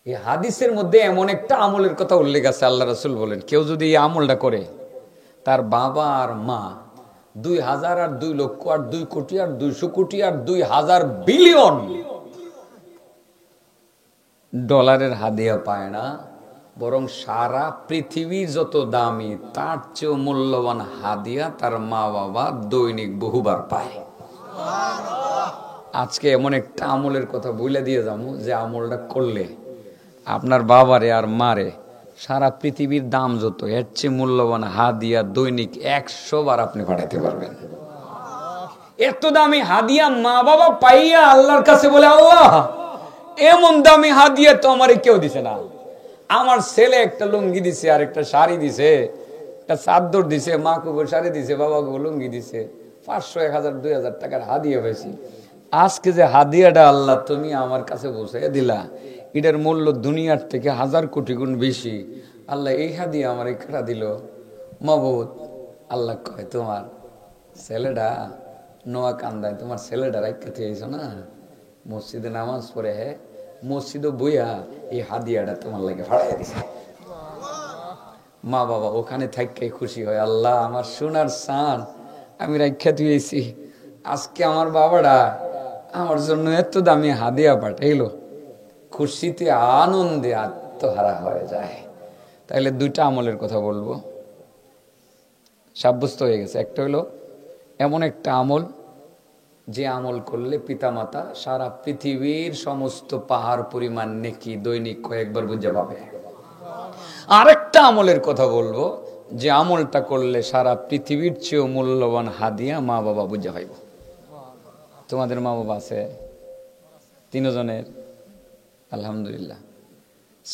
এই হাদিসের মধ্যে এমন একটা আমলের কথা উল্লেখ আছে, আল্লাহ রাসূল বলেন কেউ যদি এই আমলটা করে তার বাবা আর মা 2000 আর 2 লক্ষ আর 2 কোটি আর 200 কোটি আর 2000 বিলিয়ন ডলারের হাদিয়া পায় না, বরং সারা পৃথিবীর যত দামি তার চেয়েও মূল্যবান হাদিয়া তার মা বাবা দৈনিক বহুবার পায়। আজকে এমন একটা আমলের কথা বলে দিয়ে যাবো যে আমলটা করলে আপনার বাবারে আর মারে সারা পৃথিবীর দাম যত এর চেয়ে মূল্যবান হাদিয়া দৈনিক 100 বার আপনি পাঠাতে পারবেন। এত দামি হাদিয়া মা বাবা পাইয়া আল্লাহর কাছে বলে, আল্লাহ এমন দামি হাদিয়া তো আমারে কেউ দিছে না। আমার ছেলে একটা লুঙ্গি দিছে, আর একটা শাড়ি দিছে, একটা চাদর দিছে, মা কুকুর শাড়ি দিছে, বাবা কুকুর লুঙ্গি দিছে, 500 1000 2000 টাকার হাদিয়া হয়েছে। আজকে যে হাদিয়াটা আল্লাহ তুমি আমার কাছে বসে দিলা, এটার মূল্য দুনিয়ার থেকে 1000 কোটি গুণ বেশি। আল্লাহ এই হাদিয়া আমার একটা দিল। মাবুদ, আল্লাহ কয় তোমার ছেলেটা নোয়া কান্দায়, তোমার ছেলেটা রাখতে চেয়েছ না, মসজিদে নামাজ পড়ে মসজিদে বইয়া এই হাদিয়াটা তোমার লাগে ভাড়াই দিছে। মা বাবা ওখানে থাকতে খুশি হয়, আল্লাহ আমার সোনার সান আমি রাখা দিয়েছি, আজকে আমার বাবাটা আমার জন্য এত দামি হাদিয়া পাঠাইলো। খুশিতে আনন্দে আত্মহারা হয়ে যায়। তাইলে দুইটা আমলের কথা বলবো, সাব্যস্ত হয়ে গেছে। একটা হলো এমন একটা আমল যে আমল করলে পিতামাতা সারা পৃথিবীর সমস্ত পাহাড় পরিমাণ নেকি দৈনিক কয়েকবার বুঝে পাবে। আরেকটা আমলের কথা বলবো যে আমলটা করলে সারা পৃথিবীর চেয়েও মূল্যবান হাদিয়া মা বাবা বুঝে পাইব। তোমাদের মা বাবা আছে 3 জনের? আলহামদুলিল্লাহ।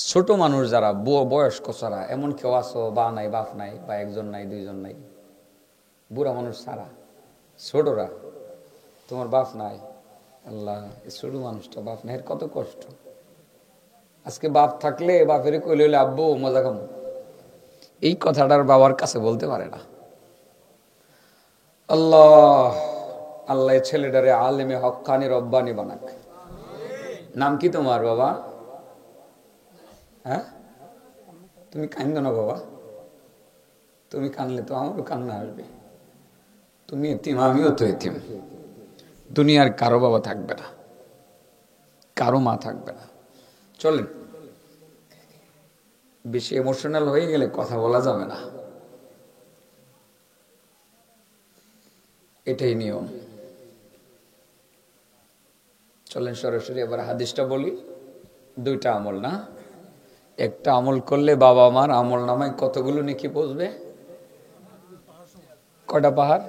ছোট মানুষ যারা বয়স্ক ছাড়া, এমন কেউ আছো বা নাই বাপ নাই বা একজন নাই 2 জন নাই, বুড়া মানুষ ছাড়া ছোটরা, তোমার বাপ নাই, আল্লাহ ছোট মানুষটা বাপ নাই, এর কত কষ্ট। আজকে বাপ থাকলে বাপের কইলে হইলে আব্বু মজা কামো, এই কথাটার বাবার কাছে বলতে পারে না। আল্লাহ আল্লাহ ছেলেটারে আলেমে হক্কানি রব্বানি বানাক। নাম কি তোমার বাবা? হ্যাঁ, তুমি কান্দো না বাবা, তুমি কানলে তো আমারও কান্না আসবে। তুমি এতিম, আমিও তো এতিম। দুনিয়ার কারো বাবা থাকবে না, কারো মা থাকবে না। চলেন, বেশি ইমোশনাল হয়ে গেলে কথা বলা যাবে না, এটাই নিয়ম। চলেন সরাসরি এবার হাদিসটা বলি। দুইটা আমল না, একটা আমল করলে বাবা মার আমল নামায় কতগুলো নেকি পৌঁছবে? কয়টা পাহাড়?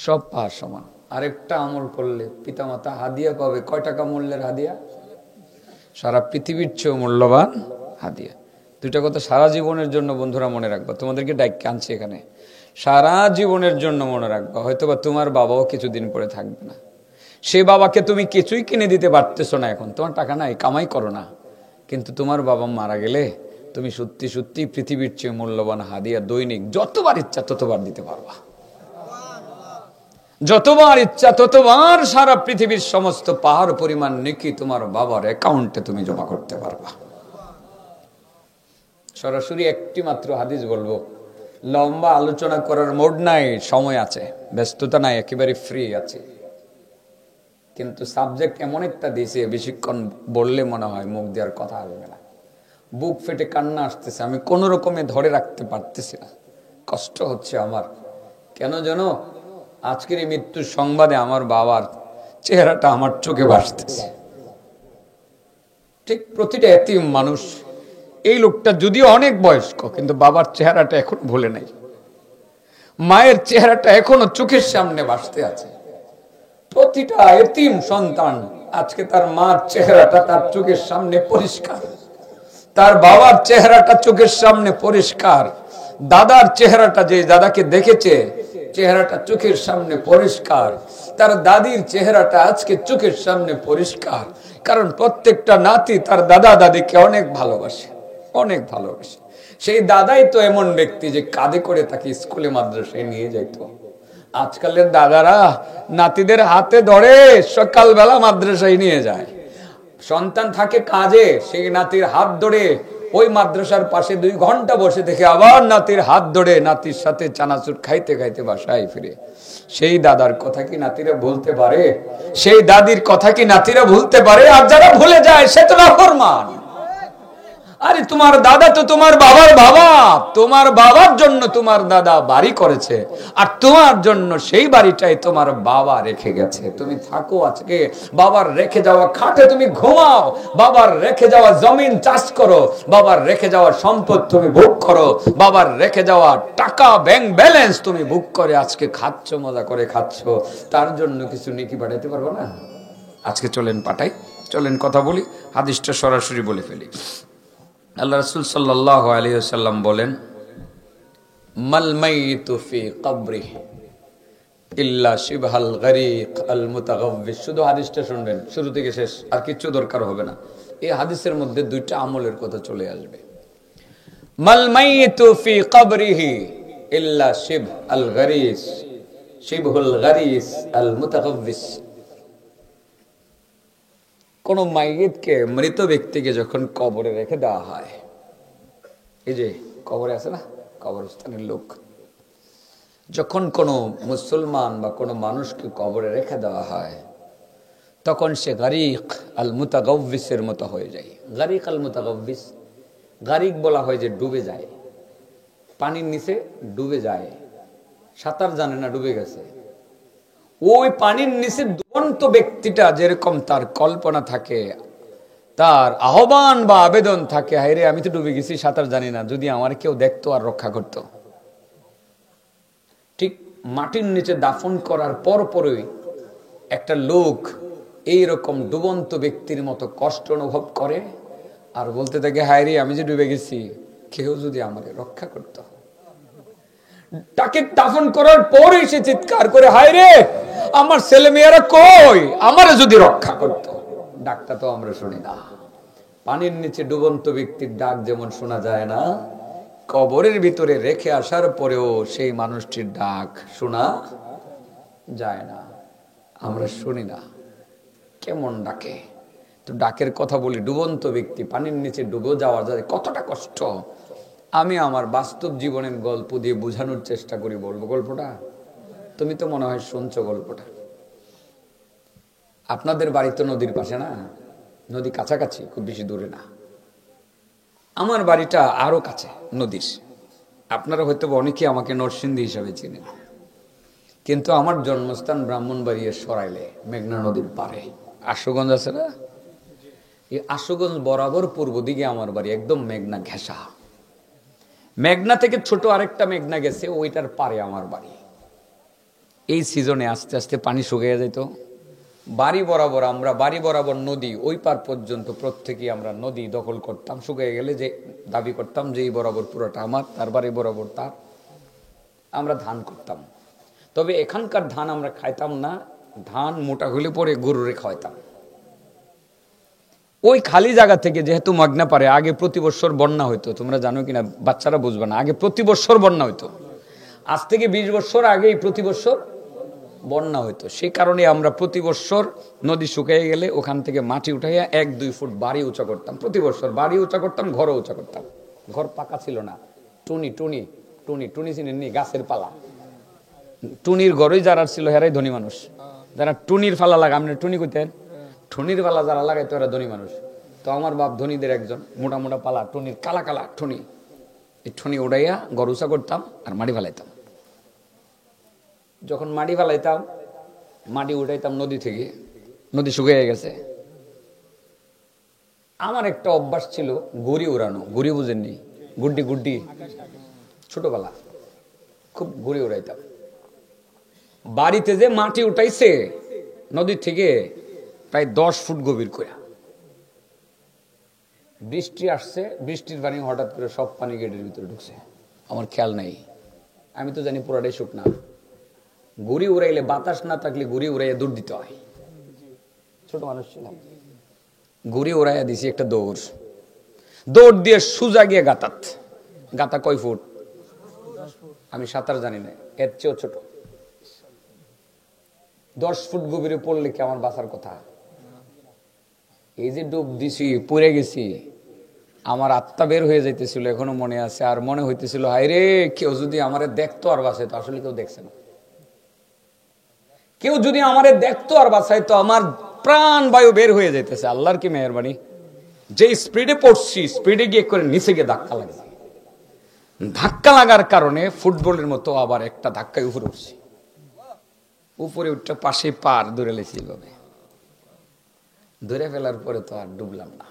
সব পাহাড় সমান। আরেকটা আমল করলে পিতামাতা হাদিয়া পাবে। কয় টাকা মূল্যের হাদিয়া? সারা পৃথিবীর চেয়ে মূল্যবান হাদিয়া। দুইটা কথা সারা জীবনের জন্য বন্ধুরা মনে রাখবা, তোমাদেরকে ডাইকে আনছি এখানে, সারা জীবনের জন্য মনে রাখবা। হয়তোবা তোমার বাবাও কিছুদিন পরে থাকবে না, সে বাবাকে তুমি কিছুই কিনে দিতে পারতেছো না, এখন তোমার টাকা নাই, কামাই করো না, কিন্তু তোমার বাবা মারা গেলে তুমি সত্যি সত্যি পৃথিবীর চেয়ে মূল্যবান হাদিয়া দৈনিক যতবার ইচ্ছা ততবার দিতে পারবা। যতবার ইচ্ছা ততবার সারা পৃথিবীর সমস্ত পাহাড় পরিমাণ নেকি তোমার বাবার অ্যাকাউন্টে তুমি জমা করতে পারবা। সরাসরি একটি মাত্র হাদিস বলবো, লম্বা আলোচনা করার মোড নাই, সময় আছে, ব্যস্ততা নাই, একেবারে ফ্রি আছে। কিন্তু সাবজেক্ট এমন একটা দিয়েছে বেশিক্ষণ বললে মনে হয় মুখ দেওয়ার কথা আসবে না। বুক ফেটে কান্না আসতেছে, আমি কোন রকমে ধরে রাখতে পারতেছি না, কষ্ট হচ্ছে আমার। কেন যেন আজকের এই মৃত্যুর সংবাদে আমার বাবার চেহারাটা আমার চোখে ভাসতেছে। ঠিক প্রতিটা এতিম মানুষ, এই লোকটা যদিও অনেক বয়স্ক কিন্তু বাবার চেহারাটা এখন ভুলে নাই, মায়ের চেহারাটা এখনো চোখের সামনে ভাসতে আছে। প্রতিটা এতিম সন্তান আজকে তার মার চেহারাটা তার চোখের সামনে পরিষ্কার, তার বাবার চেহারাটা চোখের সামনে পরিষ্কার, দাদার চেহারাটা যে দাদাকে দেখেছে চেহারাটা চোখের সামনে পরিষ্কার, তার দাদির চেহারাটা আজকে চোখের সামনে পরিষ্কার। কারণ প্রত্যেকটা নাতি তার দাদা দাদিকে অনেক ভালোবাসে, অনেক ভালোবাসে। সেই দাদাই তো এমন ব্যক্তি যে কাঁধে করে তাকে স্কুলে মাদ্রাসায় নিয়ে যাইত। আজকালের দাদারা নাতিদের হাতে ধরে সকালবেলা মাদ্রাসায় নিয়ে যায়, সন্তান থাকে কাজে, সেই নাতির হাত ধরে ওই মাদ্রাসার পাশে 2 ঘন্টা বসে থেকে আবার নাতির হাত ধরে নাতির সাথে চানাচুর খাইতে খাইতে বাসায় ফিরে। সেই দাদার কথা কি নাতিরা ভুলতে পারে? সেই দাদির কথা কি নাতিরা ভুলতে পারে? আর যারা ভুলে যায় সে তো নাফরমান। আরে তোমার দাদা তো তোমার বাবার বাবা, তোমার বাবার জন্য তোমার দাদা বাড়ি করেছে, আর তোমার জন্য সেই বাড়িটাই তোমার বাবা রেখে গেছে। তুমি থাকো আজকে বাবার রেখে যাওয়া খাটে, তুমি ঘুমাও, বাবার রেখে যাওয়া জমিন চাষ করো, বাবার রেখে যাওয়া সম্পদ তুমি ভোগ করো, বাবার রেখে যাওয়া টাকা ব্যাংক ব্যালেন্স তুমি ভোগ করে আজকে খাচ্ছ, মজা করে খাচ্ছ, তার জন্য কিছু নেকি পাঠাইতে পারবো না? আজকে চলেন পাঠাই, চলেন কথা বলি, হাদিসটা সরাসরি বলে ফেলি। আল্লাহ রাসূল সাল্লাল্লাহু আলাইহি ওয়াসাল্লাম বলেন, মাল মাইতু ফি কবরিহি ইল্লা শিবহাল গরীক আল মুতাগাওয়িস। শুধু হাদিসটা শুনবেন শুরু থেকে শেষ, আর কিছু দরকার হবে না। এই হাদিসের মধ্যে 2টা আমলের কথা চলে আসবে। মাল মাইতু ফি কবরিহি ইল্লা শিবহাল গরীস, শিবহুল গরীস আল মুতাগাওয়িস। কোন মাইয়িতকে, মৃত ব্যক্তিকে যখন কবরে রেখে দেওয়া হয়, এই যে কবরে আছে না কবরস্থানের লোক, যখন কোনো মুসলমান বা কোনো মানুষকে কবরে রেখে দেওয়া হয় তখন সে গারিক আল মুতাগাওয়িসের মতো হয়ে যায়। গারিক আল মুতাগাওয়িস, গারিক বলা হয় যে ডুবে যায়, পানির নিচে ডুবে যায়, সাঁতার জানে না, ডুবে গেছে। ওই পানির নিচে ডুবন্ত ব্যক্তিটা যেরকম তার কল্পনা থাকে, তার আহ্বান বা আবেদন থাকে, হায়রে আমি তো ডুবে গেছি, সাঁতার জানি না, যদি আমার কেউ দেখতো আর রক্ষা করত। ঠিক মাটির নিচে দাফন করার পরপরই একটা লোক এইরকম ডুবন্ত ব্যক্তির মতো কষ্ট অনুভব করে আর বলতে থাকে, হায়রে আমি যে ডুবে গেছি, কেউ যদি আমাকে রক্ষা করত। তাকে দাফন করার পরই সে চিৎকার করে, হায়রে আমার ছেলে মেয়েরা কই, আমারে যদি রক্ষা করত। ডাকটা তো আমরা শুনি না। পানির নিচে ডুবন্ত ব্যক্তির ডাক যেমন শোনা যায় না, কবরের ভিতরে রেখে আসার পরেও সেই মানুষটির ডাক শোনা যায় না, আমরা শুনি না। কেমন ডাকে? তো ডাকের কথা বলি। ডুবন্ত ব্যক্তি পানির নিচে ডুবে যাওয়া যায় কতটা কষ্ট, আমি আমার বাস্তব জীবনের গল্প দিয়ে বোঝানোর চেষ্টা করি। বলবো গল্পটা? তুমি তো মনে হয় শুনছো গল্পটা। আপনাদের বাড়ি তো নদীর পাশে না, নদী কাছাকাছি, খুব বেশি দূরে না। আমার বাড়িটা আরো কাছে নদীর। আপনারা হয়তো অনেকে আমাকে নরসিংদী হিসাবে চিনেন, কিন্তু আমার জন্মস্থান ব্রাহ্মণবাড়িয়ার সরাইলে, মেঘনা নদীর পারে। আশুগঞ্জ আছে না, এই আশুগঞ্জ বরাবর পূর্ব দিকে আমার বাড়ি, একদম মেঘনা ঘেঁষা। মেঘনা থেকে ছোট আরেকটা মেঘনা গেছে, ওইটার পারে আমার বাড়ি। এই সিজনে আস্তে আস্তে পানি শুকিয়ে যেত, বাড়ি বরাবর আমরা, বাড়ি বরাবর নদী, ওই পার পর্যন্ত প্রত্যেকেই আমরা নদী দখল করতাম। শুকিয়ে গেলে যে দাবি করতাম যে এই বরাবর পুরোটা আমার, তার বাড়ি বরাবর তার। আমরা ধান করতাম, তবে এখানকার ধান আমরা খাইতাম না, ধান মোটা হলে পরে গরুরে খাওয়াইতাম। ওই খালি জায়গা থেকে যেহেতু মেঘনা পারে, আগে প্রতি বছর বন্যা হইতো, তোমরা জানো কিনা বাচ্চারা বুঝবে না, আগে প্রতি বছর বন্যা হইতো। আজ থেকে 20 বছর আগেই প্রতি বছর বন্যা হইতো। সেই কারণে আমরা প্রতি বছর নদী শুকিয়ে গেলে ওখান থেকে মাটি উঠাইয়া 1-2 ফুট বাড়ি উঁচা করতাম। প্রতি বছর বাড়ি উঁচা করতাম, ঘরও উঁচা করতাম। ঘর পাকা ছিল না, টুনি টুনি টুনি টুনি চিনেননি, গাছের পালা। টুনির ঘরই যারা ছিল হেরাই ধনী মানুষ। যারা টুনির ফালা লাগা, আপনি টুনি কইতেন, টুনির পালা যারা লাগাইতো এরা ধনী মানুষ। তো আমার বাপ ধনীদের একজন, মোটা মোটা পালা টুনির, কালা কালা টুনি। এই টুনি উড়াইয়া ঘর উঁচা করতাম আর মাটি ফেলাইতাম। যখন মাটি ফেলাইতাম, মাটি উঠাইতাম নদী থেকে, নদী শুকিয়ে গেছে। আমার একটা অভ্যাস ছিল গুড়ি উড়ানো। গুড়ি বুঝেননি? গুড্ডি গুড্ডি, ছোটবেলা খুব গুড়ি উড়াইতাম। বাড়িতে যে মাটি উঠাইছে নদী থেকে প্রায় 10 ফুট গভীর করে, বৃষ্টি আসছে, বৃষ্টির পানি হঠাৎ করে সব পানি গেটের ভিতরে ঢুকছে, আমার খেয়াল নাই। আমি তো জানি পুরাটাই শুকনা। গুড়ি উড়াইলে, বাতাস না থাকলে গুড়ি উড়াইয়া দৌড় দিতে হয়। ছোট মানুষ ছিলাম, গুড়ি উড়াইয়া দিছি একটা দৌড়, দৌড় দিয়ে সুজা গিয়ে গাতাত। গাতা কয় ফুট? আমি সাঁতার জানি না, এর চেয়েও ছোট। 10 ফুট গভীরে পড়লে কি আমার বাঁচার কথা? এই যে ডুব দিছি পড়ে গেছি, আমার আত্মা বের হয়ে যাইতেছিল, এখনো মনে আছে। আর মনে হইতেছিল হায় রে, কেউ যদি আমারে দেখতো আর বাঁচে, তো আসলে কেউ দেখছে না। কেউ যদি আমারে দেখতো আর বাঁচাই, তো আমার প্রাণ বায়ু বের হয়ে যাইতেছে। আল্লাহর কি মেহেরবানি, যে স্পিডে পড়ছি, স্পিডে গিয়ে করে নিচে গিয়ে ধাক্কা লাগছে। ধাক্কা লাগার কারণে ফুটবলের মতো আবার একটা ধাক্কায় উপরে উঠছি। উপরে উঠটা পাশে পার ধরে লেছি, এইভাবে ধরে ফেলার পরে তো আর ডুবলাম না।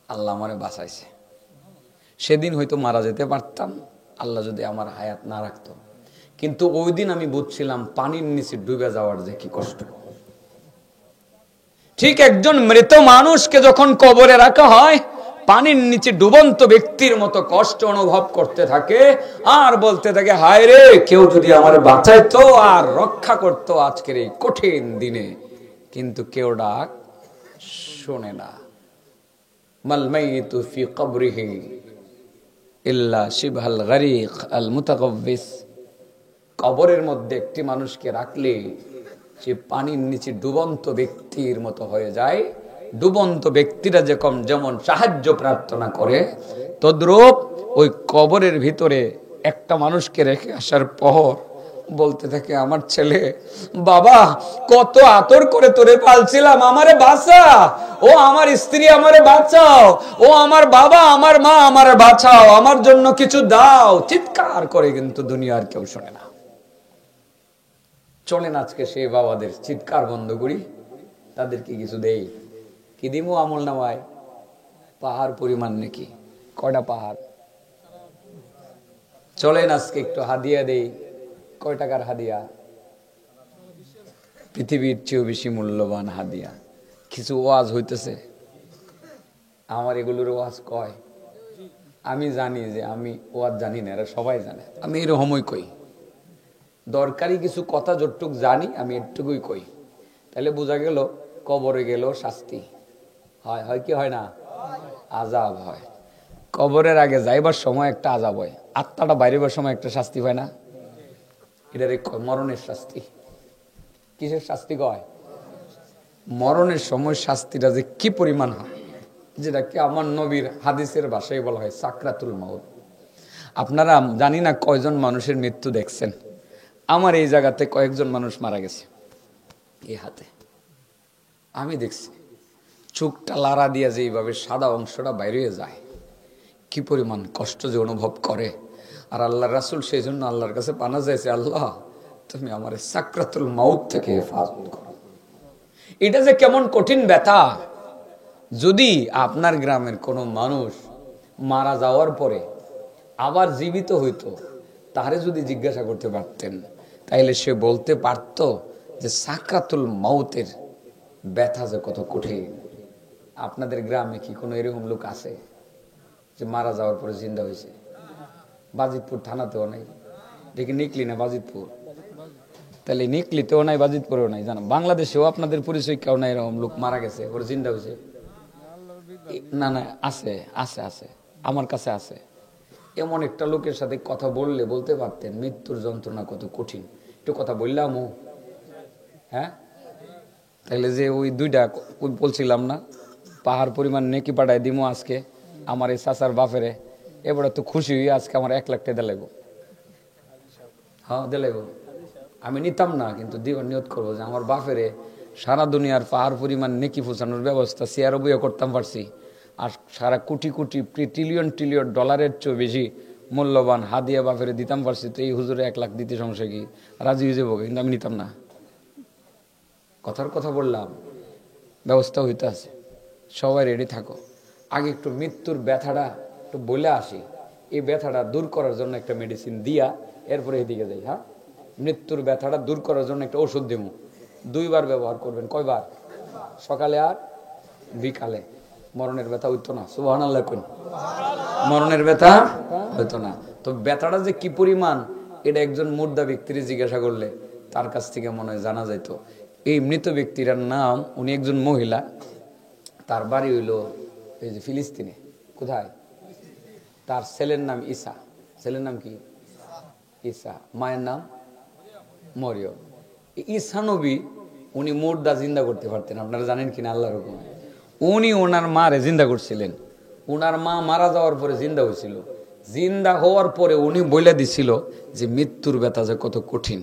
আল্লাহ আমারে বাঁচাইছে। সেদিন হয়তো মারা যেতে পারতাম, আল্লাহ যদি আমার হায়াত না রাখতো। কিন্তু ওই দিন আমি বুঝছিলাম পানির নিচে ডুবে যাওয়ার যে কি কষ্ট। ঠিক একজন মৃত মানুষকে যখন কবরে রাখা হয়, পানির নিচে ডুবন্ত ব্যক্তির মতো কষ্ট অনুভব করতে থাকে আর বলতে থাকে হায় রে, কেউ যদি আমার বাঁচাইতো আর রক্ষা করতো আজকের এই কঠিন দিনে। কিন্তু কেউ ডাক শোনে না। মাল মাইয়িতু ফি কবরিহি ইল্লা শিবহাল গারিক আল মুতাকাব্বিস। কবরের মধ্যে একটি মানুষকে রাখলে সে পানির নিচে ডুবন্ত ব্যক্তির মতো হয়ে যায়। ডুবন্ত ব্যক্তিরা যেমন সাহায্য প্রার্থনা করে, তদ্রূপ ওই কবরের ভিতরে একটা মানুষকে রেখে আসার পর বলতে থাকে আমার ছেলে, বাবা কত আতর করে তোরে পালছিলাম, আমারে বাঁচা। ও আমার স্ত্রী, আমারে বাঁচাও। ও আমার বাবা, আমার মা, আমারে বাঁচাও। আমার জন্য কিছু দাও। চিৎকার করে, কিন্তু দুনিয়ার কেউ শোনে না। চলেন আজকে সেই বাবাদের চিৎকার বন্ধ করি, তাদেরকে কিছু দেই। কি দিমু আমল নামায়? পাহাড় পরিমাণ নাকি? কয়টা পাহাড়? চলেন আজকে একটু হাদিয়া দেই। কয় টাকার হাদিয়া? পৃথিবীর চেয়েও বেশি মূল্যবান হাদিয়া। কিছু ওয়াজ হইতেছে, আমার এগুলোর ওয়াজ কয়। আমি জানি যে আমি ওয়াজ জানি না, এরা সবাই জানে। আমি এরকমই কই, দরকারি কিছু কথা যতটুক জানি আমি এটুকুই কই। তাহলে বোঝা গেল কবরে গেল শাস্তি হয়, হয় কি হয় না? আযাব হয়। কবরের আগে যাইবার সময় একটা আযাব হয়, আত্মাটা বাইরেবার সময় একটা শাস্তি হয় না? এটারে মরণের শাস্তি। কিসের শাস্তি কয়? মরণের সময় শাস্তিটা যে কি পরিমাণ হয়, যেটাকে আমার নবীর হাদিসের ভাষায় বলা হয় সাকরাতুল মাউত। আপনারা জানি না কয়জন মানুষের মৃত্যু দেখছেন। আমার এই জায়গাতে কয়েকজন মানুষ মারা গেছে এই হাতে, আমি দেখছি। চোখটা লাড়া দিয়ে যে এইভাবে সাদা অংশটা বাইরে যায়, কি পরিমাণ কষ্ট যে অনুভব করে। আর আল্লাহ রাসূল সেই জন্য আল্লাহর কাছে পানা চাইছে, আল্লাহ তুমি আমার সাকরাতুল মাউত থেকে হেফাজত করো। এটা যে কেমন কঠিন ব্যথা। যদি আপনার গ্রামের কোনো মানুষ মারা যাওয়ার পরে আবার জীবিত হইতো, তারে যদি জিজ্ঞাসা করতে পারতেন, তাইলে সে বলতে পারত যে সাকরাতুল মাউতের ব্যথা যে কত কঠিন। আপনাদের গ্রামে কি কোনো এরকম লোক আছে যে মারা যাওয়ার পরে জিন্দা হয়েছে? বাজিতপুর থানাতেও নাই, দেখি নিকলি না বাজিতপুর, তাহলে নিকলিতেও নাই, বাজিতপুরেও নাই। জানো বাংলাদেশেও আপনাদের পরিচয় কেউ নাই এরকম লোক মারা গেছে ওর জিন্দা হয়েছে? না না, আছে আছে আছে, আমার কাছে আছে। এমন একটা লোকের সাথে কথা বললে বলতে পারতেন মৃত্যুর যন্ত্রণা কত কঠিন। একটু কথা বললাম ও, হ্যাঁ। তাইলে যে ওই দুইটা বলছিলাম না, পাহাড় পরিমাণ নেকি পাঠায় দিমো আজকে আমার এই চাচার বাপেরে, এবারে তো খুশি হই আজকে আমার 1 লাখ টাকা দিলাইব। হ্যাঁ দিলাইব, আমি নিতাম না, কিন্তু দিবার নিয়ত করবো যে আমার বাপেরে সারা দুনিয়ার পাহাড় পরিমাণ নেকি পৌঁছানোর ব্যবস্থা শেয়ার বইয়ে করতাম পারছি। আর সারা কোটি কোটি ট্রিলিয়ন ট্রিলিয়ন ডলারের চেয়ে বেশি মূল্যবান হাদিয়া বাপেরে দিতাম পারছি। তো এই হুজুরে 1 লাখ দিতে সমস্যা কি? রাজি হয়ে যাবো, কিন্তু আমি নিতাম না। কথার কথা বললাম, ব্যবস্থা হইতে আছে, সবাই রেডি থাকো। আগে একটু মৃত্যুর ব্যথাটা একটু বলে আসি, এই ব্যথাটা দূর করার জন্য একটা মেডিসিন দিয়া এরপরে এদিকে যাই। হ্যাঁ, মৃত্যুর ব্যথাটা দূর করার জন্য একটা ওষুধ দেবো, 2 বার ব্যবহার করবেন। কয়বার? সকালে আর বিকালে। মরণের ব্যথা হইতো না, সুবহানাল্লাহ কইন। মরণের ব্যথা হইতো না। তো ব্যথাটা যে কি পরিমাণ, এটা একজন মুর্দা ব্যক্তির জিজ্ঞাসা করলে তার কাছ থেকে মনে হয় জানা যাইত। এই মৃত ব্যক্তির নাম, উনি একজন মহিলা, তার বাড়ি হইল এই যে ফিলিস্তিনে। কোথায়? তার ছেলের নাম ঈসা। ছেলের নাম কি? ঈসা। মায়ের নাম মরিয়ম। ঈসা নবী উনি মুর্দা জিন্দা করতে পারতেন, আপনারা জানেন কিনা? আল্লাহর হুকুমে উনি ওনার মারে জিন্দা করছিলেন। উনার মা মারা যাওয়ার পরে জিন্দা হয়েছিল। জিন্দা হওয়ার পরে উনি বলে দিছিল যে মৃত্যুর ব্যথা যে কত কঠিন।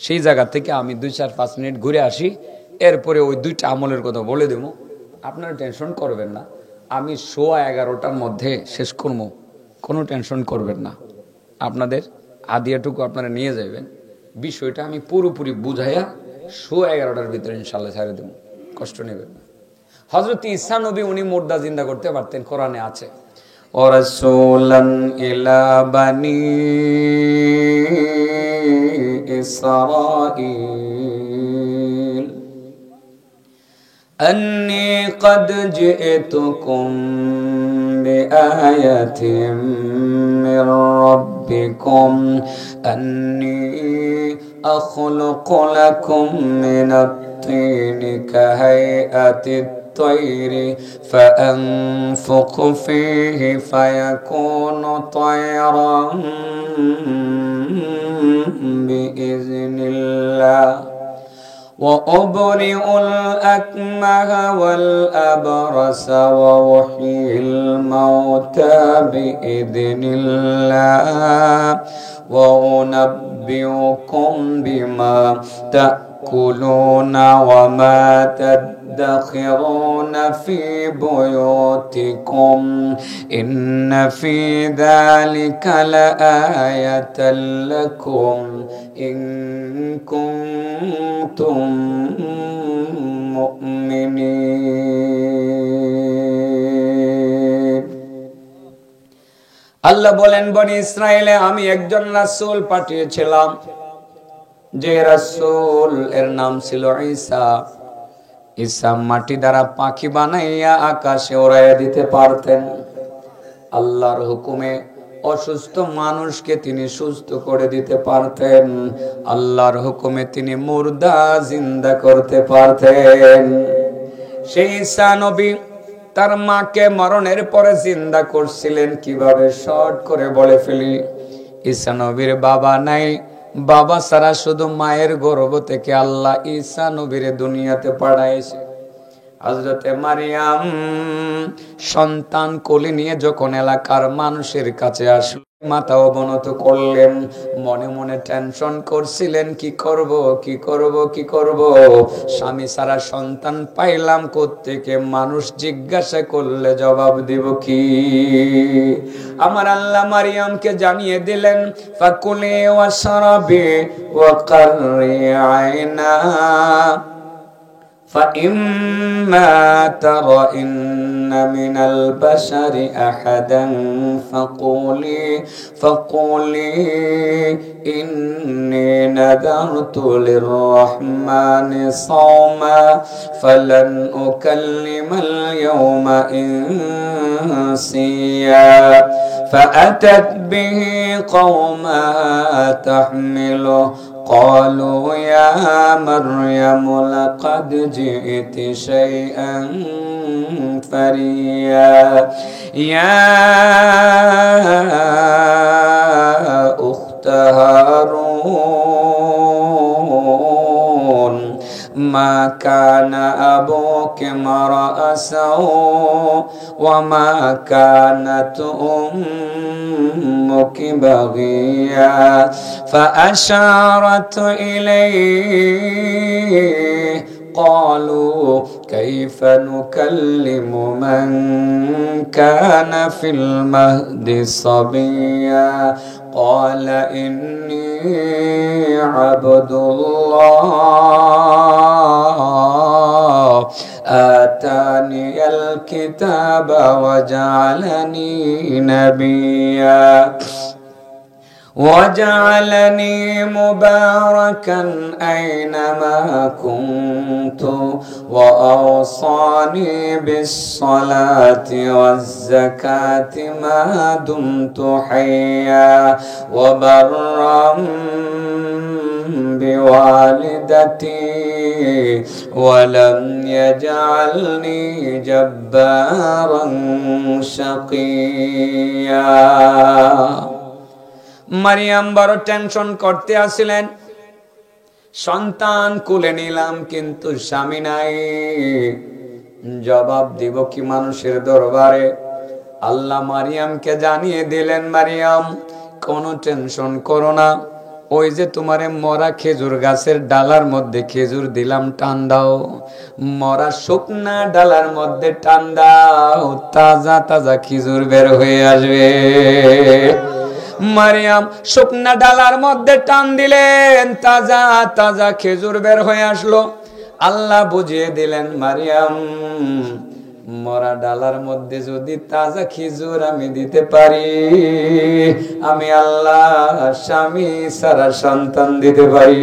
সেই জায়গা থেকে আমি 2-4-5 মিনিট ঘুরে আসি, এরপরে ওই 2টা আমলের কথা বলে দেবো। আপনারা টেনশন করবেন না, আমি 11:15টার মধ্যে শেষ করবো, কোনো টেনশন করবেন না। আপনাদের হাদিয়াটুকু আপনারা নিয়ে যাবেন, বিষয়টা আমি পুরোপুরি বুঝাইয়া 11:15টার ভিতরে ইনশাল্লাহ ছেড়ে দেবো, কষ্ট নেবেন না। হযরত ঈসা নবী উনি মুর্দা জিন্দা করতে পারতেন, কোরআনে আছে ও রাসূলান ইলা বানি ইসরাঈল আন্নী ক্বাদ জি'তুকুম বিআয়াতিন মির রাব্বিকুম আন্নী আখলুকু লাকুম মিনাত তিনি কাহাইআতিত الطير فأنفخ فيه فيكون طيرا بإذن الله وأبرئ الأكمه والأبرص وأحيي الموتى بإذن الله وأنبئكم بما تأكلون وما تدخرون في بيوتكم إن في ذلك لآية لكم إن كنتم مؤمنين আল্লাহ বলেন বনি ইসরাইলে আমি একজন রাসূল পাঠিয়েছিলাম, যে রাসূল এর নাম ছিল ঈসা। ঈসা মাটি দ্বারা পাখি বানাইয়া আকাশে উড়াইয়া দিতে পারতেন। আল্লাহর হুকুমে অসুস্থ মানুষকে তিনি সুস্থ করে দিতে পারতেন। আল্লাহর হুকুমে তিনি মুর্দা জিন্দা করতে পারতেন। সেই ঈসা নবী তার মাকে মরণের পরে জিন্দা করছিলেন কিভাবে, শর্ট করে বলে ফেলি। ঈসা নবীর বাবা নাই, বাবা সারা শুধু মায়ের গর্ভ থেকে আল্লাহ ঈসা নবীর দুনিয়াতে পাঠাইছে। হযরতে মারিয়াম সন্তান কোলে নিয়ে যখন এলাকার মানুষের কাছে আসলো, মাথা অবনত করলেন, মনে মনে টেনশন করছিলেন, কি করব কি করব কি করব, স্বামী সারা সন্তান পাইলাম কোত্থেকে, মানুষ জিজ্ঞাসা করলে জবাব দিব কি? আমার আল্লাহ মারিয়ামকে জানিয়ে দিলেন, ফাকুলি ওয়াশরাবি ওয়া কাররি আইনা فإما ترين من البشر أحدا فقولي إني نذرت للرحمن صوما فلن أكلم اليوم إنسيا فأتت به قومها تحمله قالوا يا مريم لقد جئت شيئا فريا يا أخت هارون ما كان أبوك امرأ سوء وما كانت أمك بغيا فأشارت إليه قالوا كيف نكلم من كان في المهد صبيا قال إني عبد الله آتاني الكتاب وجعلني نبيا وجعلني مباركا أينما كنت وأوصاني بالصلاة والزكاة ما دمت حيا وبرا بوالدتي ولم يجعلني جبارا شقيا মারিয়াম বড় টেনশন করতে আসিলেন, সন্তান কোলে নিলাম কিন্তু স্বামী নাই। জবাব দিব কি মানুষের দরবারে? আল্লাহ মারিয়ামকে জানিয়ে দিলেন, মারিয়াম কোনো টেনশন করো না, ওই যে তোমারে মরা খেজুর গাছের ডালার মধ্যে খেজুর দিলাম, টান দাও, মরা শুকনা ডালার মধ্যে টান দাও, তাজা তাজা খেজুর বের হয়ে আসবে। মারিয়াম শুকনা ডালার মধ্যে টান দিলেন, তাজা তাজা খেজুর বের হয়ে আসলো। আল্লাহ বুঝিয়ে দিলেন, মারিয়াম মরা ডালার মধ্যে যদি তাজা খেজুর আমি দিতে পারি, আমি আল্লাহ স্বামী সারা সন্তান দিতে পারি।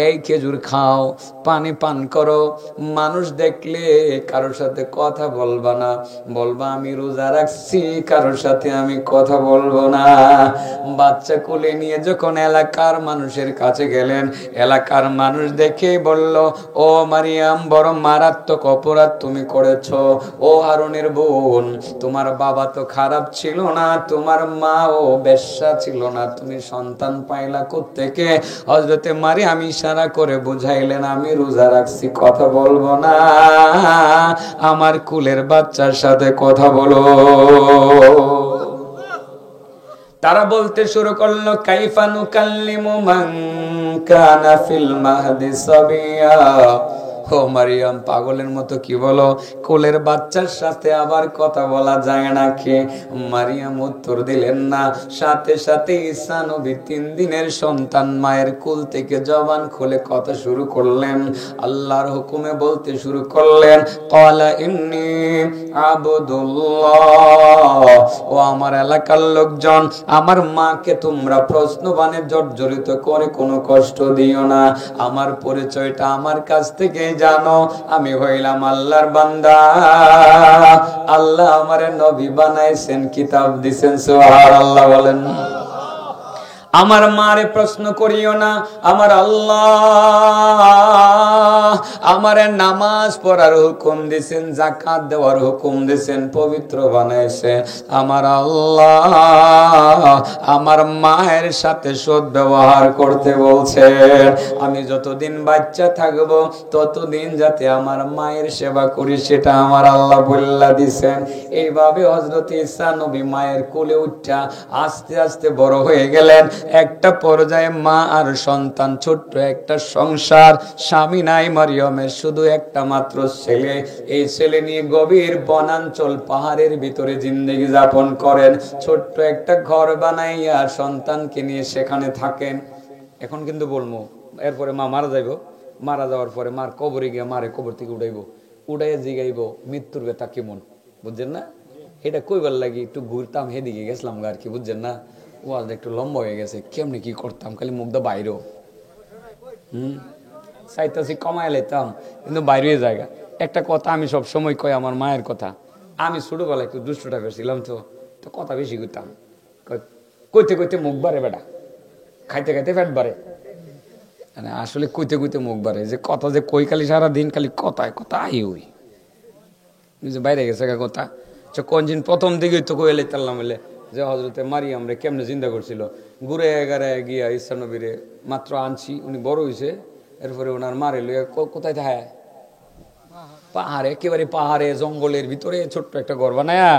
এই খেজুর খাও, পানি পান করো, মানুষ দেখলে কারোর সাথে কথা বলবা না, বলবা আমি রোজা রাখছি, কারোর সাথে আমি কথা বলবো না। বাচ্চা কোলে নিয়ে যখন এলাকার মানুষের কাছে গেলেন, এলাকার মানুষ দেখে বলল, ও মারিয়াম বড় মারাত্মক অপরাধ তুমি করেছো। ও হারুনের বোন, তোমার বাবা তো খারাপ ছিল না, তোমার মা ও বেশ্যা ছিল না, তুমি সন্তান পাইলা কোত্থেকে? হযরতে মারিয়াম ইশারা করে বুঝাইলেন, আমি রোজা রাখছি, কথা বলবো না, আমার কুলের বাচ্চার সাথে কথা বলো। তারা বলতে শুরু করলো, কাইফা নুকাল্লিমু মান কানা ফিল মাহদি সাবিয়া। ও মারিয়াম পাগলের মতো কি বলো, কোলের বাচ্চার সাথে আবার কথা বলা যায় নাকি? মারিয়াম উত্তর দিলেন না। সাথে সাথে ঈসা নবী 3 দিনের সন্তান মায়ের কোল থেকে জবান খুলে কথা শুরু করলেন, আল্লাহর হুকুমে বলতে শুরু করলেন, ক্বালা ইন্নী আবদুল্লাহ। ও আমার এলাকার লোকজন, আমার মাকে তোমরা প্রশ্নবাণে জর্জরিত করে কোনো কষ্ট দিও না। আমার পরিচয়টা আমার কাছ থেকে জানো, আমি হইলাম আল্লাহর বান্দা। আল্লাহ আমারে নবী বানাইছেন, কিতাব দিছেন, সুবহানাল্লাহ বলেন। আমার মারে প্রশ্ন করিও না, আমার আল্লাহ আমারে নামাজ পড়ার হুকুম দিছেন, যাকাত দেওয়ার হুকুম দিছেন, পবিত্র বানাইছেন। আমার আল্লাহ আমার মায়ের সাথে সৎ ব্যবহার করতে বলছেন। আমি যতদিন বাচ্চা থাকব ততদিন যাতে আমার মায়ের সেবা করি, সেটা আমার আল্লাহ বল্লা দিছেন। এইভাবে হযরত ঈসা নবী মায়ের কোলে উঠা আস্তে আস্তে বড় হয়ে গেলেন। একটা পর্যায়ে মা আর সন্তান, ছোট্ট একটা সংসার, স্বামী নাই মারিয়মের, শুধু একটা মাত্র ছেলে। এই ছেলে নিয়ে গভীর বনাঞ্চল পাহাড়ের ভিতরে জিন্দেগি যাপন করেন। ছোট্ট একটা ঘর বানাইয়া সন্তানকে নিয়ে সেখানে থাকেন। এখন কিন্তু বলবো, এরপরে মা মারা যাইব, মারা যাওয়ার পরে মার কবরে গিয়ে মারে কবর থেকে উঠাইয়া জিগাইব মৃত্যুর ব্যথা কেমন, বুঝছেন না? এটা কইবার লাগি একটু ঘুরতাম, হেদিকে গেছিলাম আর কি, বুঝছেন না? ওয়াজ একটু লম্বা হয়ে গেছে, কেমনি কি করতাম, খালি মুখটা বাইরেও চাইতাছি কমায় লাইতাম, কিন্তু বাইরে জায়গা। একটা কথা আমি সব সময় কই, আমার মায়ের কথা। আমি ছোটবেলায় একটু দুষ্ট টাইপের ছিলাম, তো কথা বেশি করতাম, কইতে কইতে মুখ বাড়ে বেটা, খাইতে খাইতে পেট বাড়ে। মানে আসলে কইতে কইতে মুখ বাড়ে, যে কথা যে কই খালি সারাদিন খালি কথায় কথাই ওই বাইরে গেছে কথা। কোন দিন প্রথম দিকে তো কই লাইতাম বলে যে হযরতে মারিয়াম রে কেমনে জিন্দা করছিল, ঘুরে এগারায় গিয়া ঈসা নবীরে মাত্র আনছি, উনি বড় হয়েছে, এরপরে ওনার মারে লইয়া কোথায় থাকে, পাহাড়ে, একেবারে পাহাড়ে জঙ্গলের ভিতরে ছোট্ট একটা ঘর বানায়া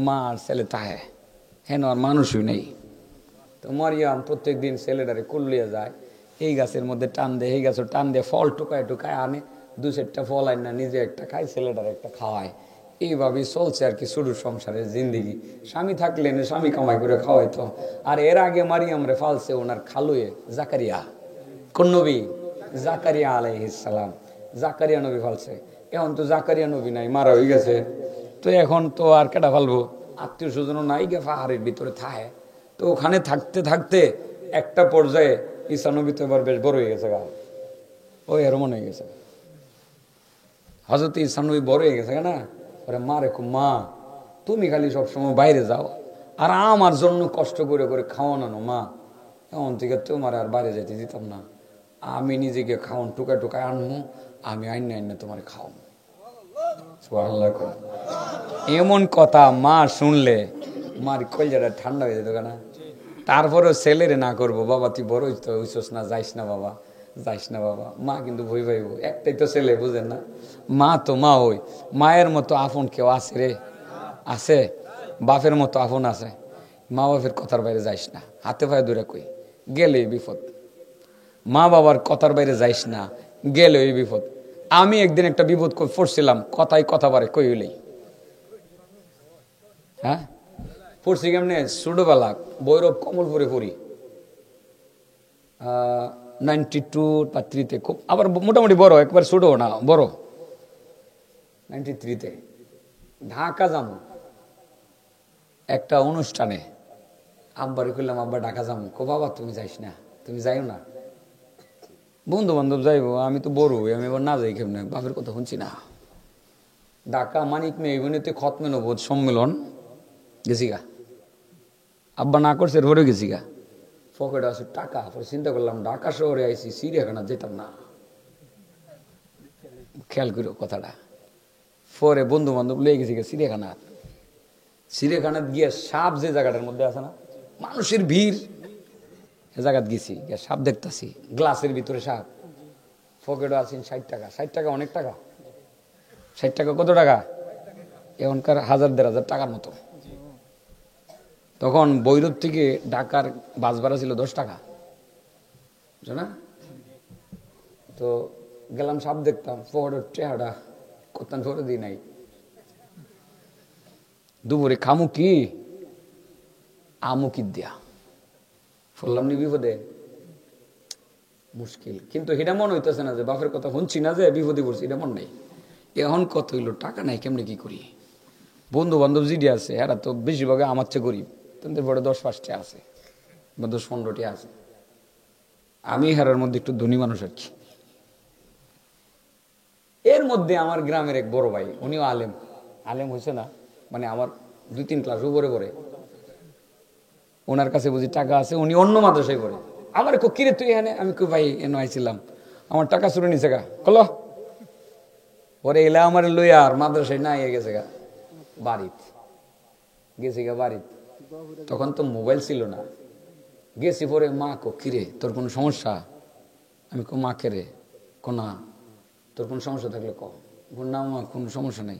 মার ছেলে তাহে, হেন আর মানুষই নেই। তো মারিয়াম প্রত্যেক দিন ছেলেটারে কুল্লিয়া যায়, এই গাছের মধ্যে টান দেয়, এই গাছের টান দিয়ে ফল টুকায় টুকায় আনে, 2-4টা ফল আন না, নিজে একটা খায়, ছেলেটারে একটা খাওয়ায়। এইভাবেই চলছে আর কি শুরু সংসারের জিন্দিগি। স্বামী থাকলেন, স্বামী কামাই করে খাওয়াইতো। আর এর আগে মারিয়াম রে ফালছে ওনার খালুয়ে জাকারিয়া। কোন নবী? জাকারিয়া আলাইহিস সালাম। জাকারিয়া নবী ফালছে। এখন তো জাকারিয়া নবী নাই, মারা হয়ে গেছে। তো এখন তো আর কেটা ফালবো, আত্মীয় স্বজন নাই, গে পাহাড়ের ভিতরে থাকে। তো ওখানে থাকতে থাকতে একটা পর্যায়ে ঈসা নবী তো এবার বেশ বড় হয়ে গেছে, গা ওই এর মনে হয়ে গেছে, হযরত ঈসা নবী বড় হয়ে গেছে না। মা রেখো, মা তুমি খালি সবসময় বাইরে যাও আর আমার জন্য কষ্ট করে করে খাওয়ানো, মা এমন থেকে তোমার আর বাইরে যেতে দিতাম না, আমি নিজেকে খাওয়ান টুকায় টুকায় আনবো, আমি আইন তোমার খাও। এমন কথা মা শুনলে মার কলজাটা ঠান্ডা হয়ে যেত না। তারপরেও ছেলেরে না করবো, বাবা তুই বড় হইছিস না, যাইস না বাবা, যাইস না বাবা, মা কিন্তু ভয় পাইব, একটাই তো ছেলে, বুঝেন না? মা তো মা, ওই মায়ের মতো আপন কেউ আছে রে? আছে? বাপের মতো আপন আছে? মা বাপের কথার বাইরে যাইস না, হাতে পায়ে দূরে কই, গেলে বিপদ। মা বাবার কথার বাইরে যাইস না, গেলে ওই বিপদ। আমি একদিন একটা বিপদ পড়ছিলাম, কথাই কথা বারে কই হইলেই। হ্যাঁ, পড়ছি কেমনে? ছোটবেলা বৈরব কমলপুরে পড়ি, 92 বা 3-তে, খুব আবার মোটামুটি বড়, একবার ছোট না বড়, 93-তে ঢাকা যাবো একটা অনুষ্ঠানে। আব্বারে কইলাম, আব্বা ঢাকা যাবো। কো বাবা তুমি যাইস না, তুমি যাইও না, বন্ধু বান্ধব যাইবো, আমি তো বড়, আমি এবার না যাই কেমনে, বাপের কথা শুনছি না। ঢাকা মানিক মেয়ে খতমে নবুদ সম্মেলন গেছি গা, আব্বা না করছে, ধরে গেছি গা, পকেটে আছে টাকা। পরে চিন্তা করলাম ঢাকা শহরে আইসি, চিড়িয়াখানা যেতাম না, খেয়াল করো কথাটা। পরে বন্ধু বান্ধব লিয়ে গেছি গা চিড়িয়াখানা। চিড়িয়াখানাত গিয়ে সাপ যে জায়গাটার মধ্যে আছে না, মানুষের ভিড়, এ জায়গাত গেছি, সাপ দেখতেছি, গ্লাসের ভিতরে সাপ। পকেটে আছেন 60 টাকা। 60 টাকা অনেক টাকা। 60 টাকা কত টাকা? এখনকার 1000-1500 টাকার মতো। তখন বৈরব থেকে ঢাকার বাস ভাড়া ছিল 10 টাকা, বুঝো না? তো গেলাম, সাপ দেখতাম, পকেটের চেহারা করতাম, ধরে দিই নাই। দুপুরে খামু কি, আমু কি দিয়া বললাম নি, বিপদে মুশকিল। কিন্তু এটা মনে হইতেছে না যে বাপের কথা শুনছি না, যে বিপদে পড়ছি, এটা মন নাই। এখন কত হইলো, টাকা নাই, কেমনে কি করি? বন্ধু বান্ধব জিডি আছে, এরা তো বেশিরভাগ আমার চেয়ে গরিব, তাদের বড় 10-5টা আছে বা 10-15টি আছে। আমি হেরার মধ্যে একটু ধনী মানুষ আর কি। এর মধ্যে আমার গ্রামের এক বড় ভাই, উনিও আলেম, আলেম হয়েছে না, মানে আমার 2-3 ক্লাস উপরে পড়ে, ওনার কাছে বুঝি টাকা আছে, উনি অন্য মাদ্রাসায় পড়ে। আমার কিরে তুই এখানে? আমি কই ভাই এনে আইছিলাম, আমার টাকা চুরে নিছে গা। কলো পরে এলা আমার লইয়া আর মাদ্রাসায় না ইয়ে গেছে গা বাড়িত, গেছি গা বাড়িত। তখন তো মোবাইল ছিল না। গেছি পরে মা কো কিরে তোর কোনো সমস্যা? আমি কো মা কে রে? কো না, তোর কোনো সমস্যা থাকলে ক। না মা কোনো সমস্যা নেই।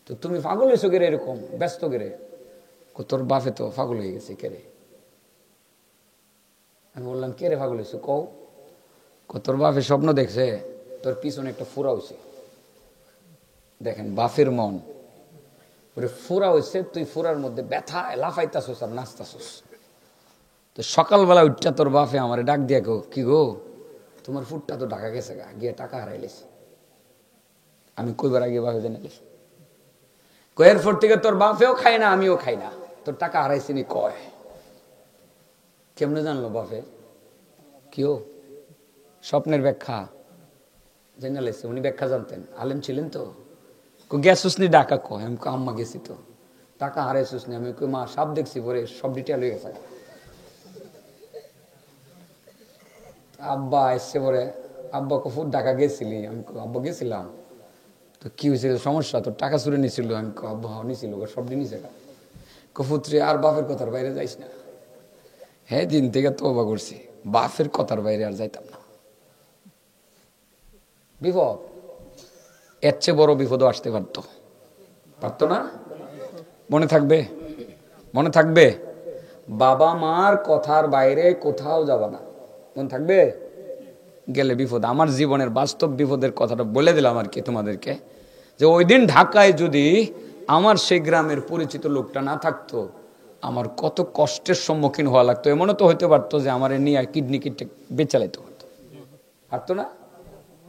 তো তুমি পাগল হয়েছো কেরে, এরকম ব্যস্ত কেরে? কো তোর বাপে তো পাগল হয়ে গেছে। কেরে? আমি বললাম কে রে পাগল হয়েছো কও। তোর বাপের স্বপ্ন দেখছে তোর পিছনে একটা ফুরা হয়েছে। দেখেন বাপের মন, ওরে ফুরা হয়েছে, তুই ফুরার মধ্যে ব্যথা লাফাইতাছোস আর নাচতাছোস। তো সকালবেলা উঠটা তোর বাপে আমার ডাক দিয়া গো, কি গো তোমার ফুটটা তো ঢাকা গেছে গা, গিয়ে টাকা হারাইলিস। আমি কইবার আগে বাপে জেনে গেছি, এরপর থেকে তোর বাপেও খায় না, আমিও খাই না, তোর টাকা হারাইছিনি কয়। কেমনে জানলো বাপে? কেউ স্বপ্নের ব্যাখ্যা জেনে লেছে, উনি ব্যাখ্যা জানতেন, আলেম ছিলেন তো। গেছুস নি ঢাকা? কয় আমি আম্মা গেছি তো। টাকা হারাইছিস নি? আমি কই মা সাপ দেখছি, পরে সব ডিটেল হয়ে গেছে। আব্বা এসছে পরে, আব্বা কফুর ঢাকা গেছিলি? আমি আব্বা গেছিলাম। তো কি হয়েছিল সমস্যা? তোর টাকা চুরে নিছিল? আমি আব্বা নিছিল, সব দিন নিছে। কফুত্রে আর বাপের কথার বাইরে যাইস না। হ্যাঁ, দিন থেকে তওবা করছি, বাপের কথার বাইরে আর যাইতাম না। বিপদ, এর চেয়ে বড় বিপদও আসতে পারতো না? মনে থাকবে? মনে থাকবে? বাবা মার কথার বাইরে কোথাও যাবা না, মনে থাকবে? গেলে বিপদ। আমার জীবনের বাস্তব বিপদের কথাটা বলে দিলাম আর কি তোমাদেরকে, যে ওই দিন ঢাকায় যদি আমার সেই গ্রামের পরিচিত লোকটা না থাকতো, আমার কত কষ্টের সম্মুখীন হওয়া লাগতো। এমনও তো হইতে পারতো যে আমার নিয়ে কিডনি বেচালাইতে পারতো, পারতো না?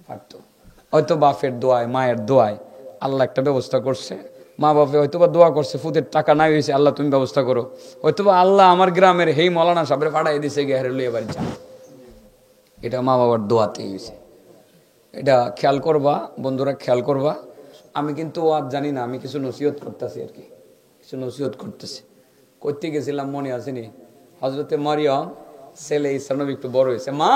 পারতো। হয়তো বাপের দোয়ায় মায়ের দোয়ায় আল্লাহ একটা ব্যবস্থা করছে। মা বাপে হয়তো বা দোয়া করছে, ফুতের টাকা নাই হয়েছে, আল্লাহ তুমি ব্যবস্থা করো। হয়তো বা আল্লাহ আমার গ্রামের হেই মৌলানা সাহেবের পাঠাই দিছে, গেহারে লইয়া বাড়ি যা। এটা মা বাবার দোয়াতেই হয়েছে। এটা খেয়াল করবা বন্ধুরা, খেয়াল করবা। আমি কিন্তু আজ জানি না, আমি কিছু নসিহত করতেছি আর কি, কিছু নসিহত করতেছি। করতে গেছিলাম মনে আসেনি, হজরতে মারিয়াম ছেলে ঈসা নবী একটু বড় হয়েছে। মা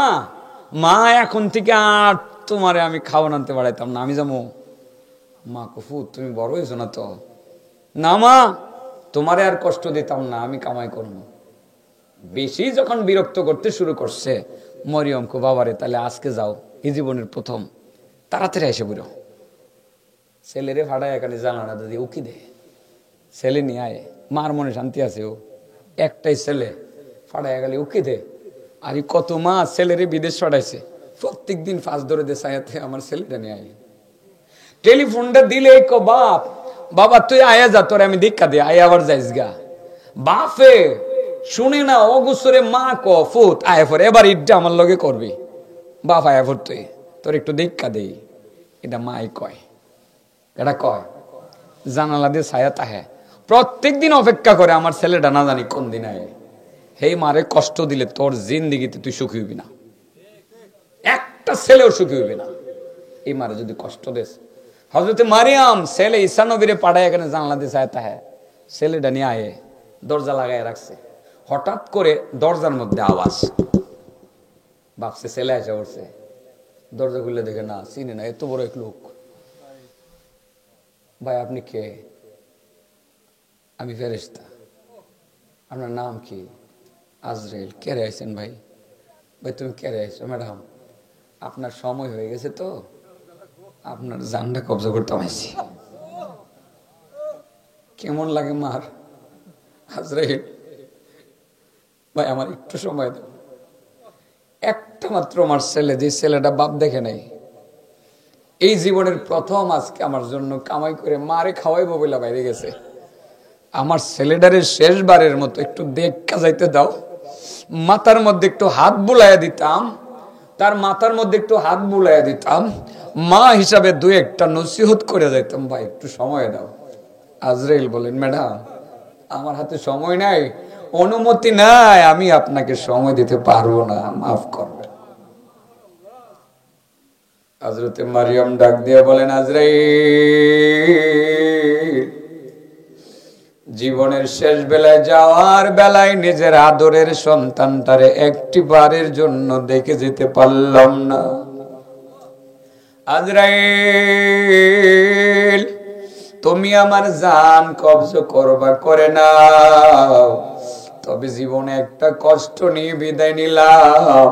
মা এখন থেকে আর তোমারে আমি খাওয়ান আনতে বাড়াইতাম না, আমি যাবো। মা কফু তুমি বড় হয়েছো না তো? না মা তোমারে আর কষ্ট দিতাম না, আমি কামাই করবো। বেশি যখন বিরক্ত করতে শুরু করছে মরিয়ম কো বাবারে তাহলে আজকে যাও, এই জীবনের প্রথম, তাড়াতাড়ি এসে বুড়ো ছেলেরে ফাটায় এখানে জানানা দিদি উকি দে, ছেলে নিয়ে আয়, মার মনে শান্তি আছে, ও একটাই ছেলে, ফাটায় গেলে উকি দে। আর কত মা ছেলেরে বিদেশ ফাটাইছে, প্রত্যেক দিন ফাঁস ধরে দে সায়াতে আমার ছেলেটা নিয়ে আয়। টেলিফোনটা দিলে কো বাপ, বাবা তুই আয়া যা, তোর আমি দীক্ষা দে, আয় আবার যাইস গা। বাপে শুনে না অগুসরে মা ক ফুত আয় ফর, এবার ইটটা আমার লগে করবি, বাপ আয়া ফর তুই, তোর একটু দীক্ষা দেই। এটা মাই কয়, এটা কয় জানালা দিয়ে ছায়া তাহে, প্রত্যেক দিন অপেক্ষা করে আমার ছেলেটা না জানি কোন দিন আয়। হেই মারে কষ্ট দিলে তোর জিন্দিগিতে তুই সুখী হইবি না, একটা ছেলেও সুখী হইবে না এই মারে যদি কষ্ট দেস। হযরতে মারিয়াম ছেলে ঈসা নবীরে পাঠায় এখানে জানালা দিয়ে ছায়া তাহে, ছেলেটা নিয়ে আয়ে দরজা লাগায় রাখছে। হঠাৎ করে দরজার মধ্যে আওয়াজ, ভাবছে ছেলে এসে পড়ছে, দরজা খুলে দেখে না, চিনে না, এত বড় এক লোক। ভাই আপনি কে? আমি ফেরেশতা। আপনার নাম কি? আজরাইল। কে রে আইছেন ভাই? ভাই তুমি কে রে আইছো? ম্যাডাম আপনার সময় হয়ে গেছে তো, আপনার জানটা কবজা করতে আইছি। কেমন লাগে মার? আজরাইল ভাই আমার একটু সময় দাও, একটা মাত্র আমার ছেলে, যে ছেলেটা বাপ দেখে নাই, এই জীবনের প্রথম আজকে আমার জন্য কামাই করে মারে খাওয়াইবো বলে বাইরে গেছে, আমার ছেলেটারে শেষবারের মতো একটু দেখা যাইতে দাও। মাথার মধ্যে একটু হাত বুলাইয়া দিতাম, তার মাথার মধ্যে একটু হাত বুলাইয়া দিতাম, মা হিসাবে দুই একটা নসিহত করে যাইতাম, ভাই একটু সময় দাও। আজরাইল বলেন ম্যাডাম আমার হাতে সময় নাই, অনুমতি নাই, আমি আপনাকে সময় দিতে পারবো না, মাফ করবেন। হযরতে মারিয়াম ডাক দিয়ে বলেন আজরাইল, জীবনের শেষ বেলায় যাওয়ার বেলায় নিজের আদরের সন্তানটারে একটি বারের জন্য দেখে যেতে পারলাম না। আজরাইল তুমি আমার জান কবজ করবা করে নাও, তবে জীবনে একটা কষ্ট নিয়ে বিদায় নিলাম,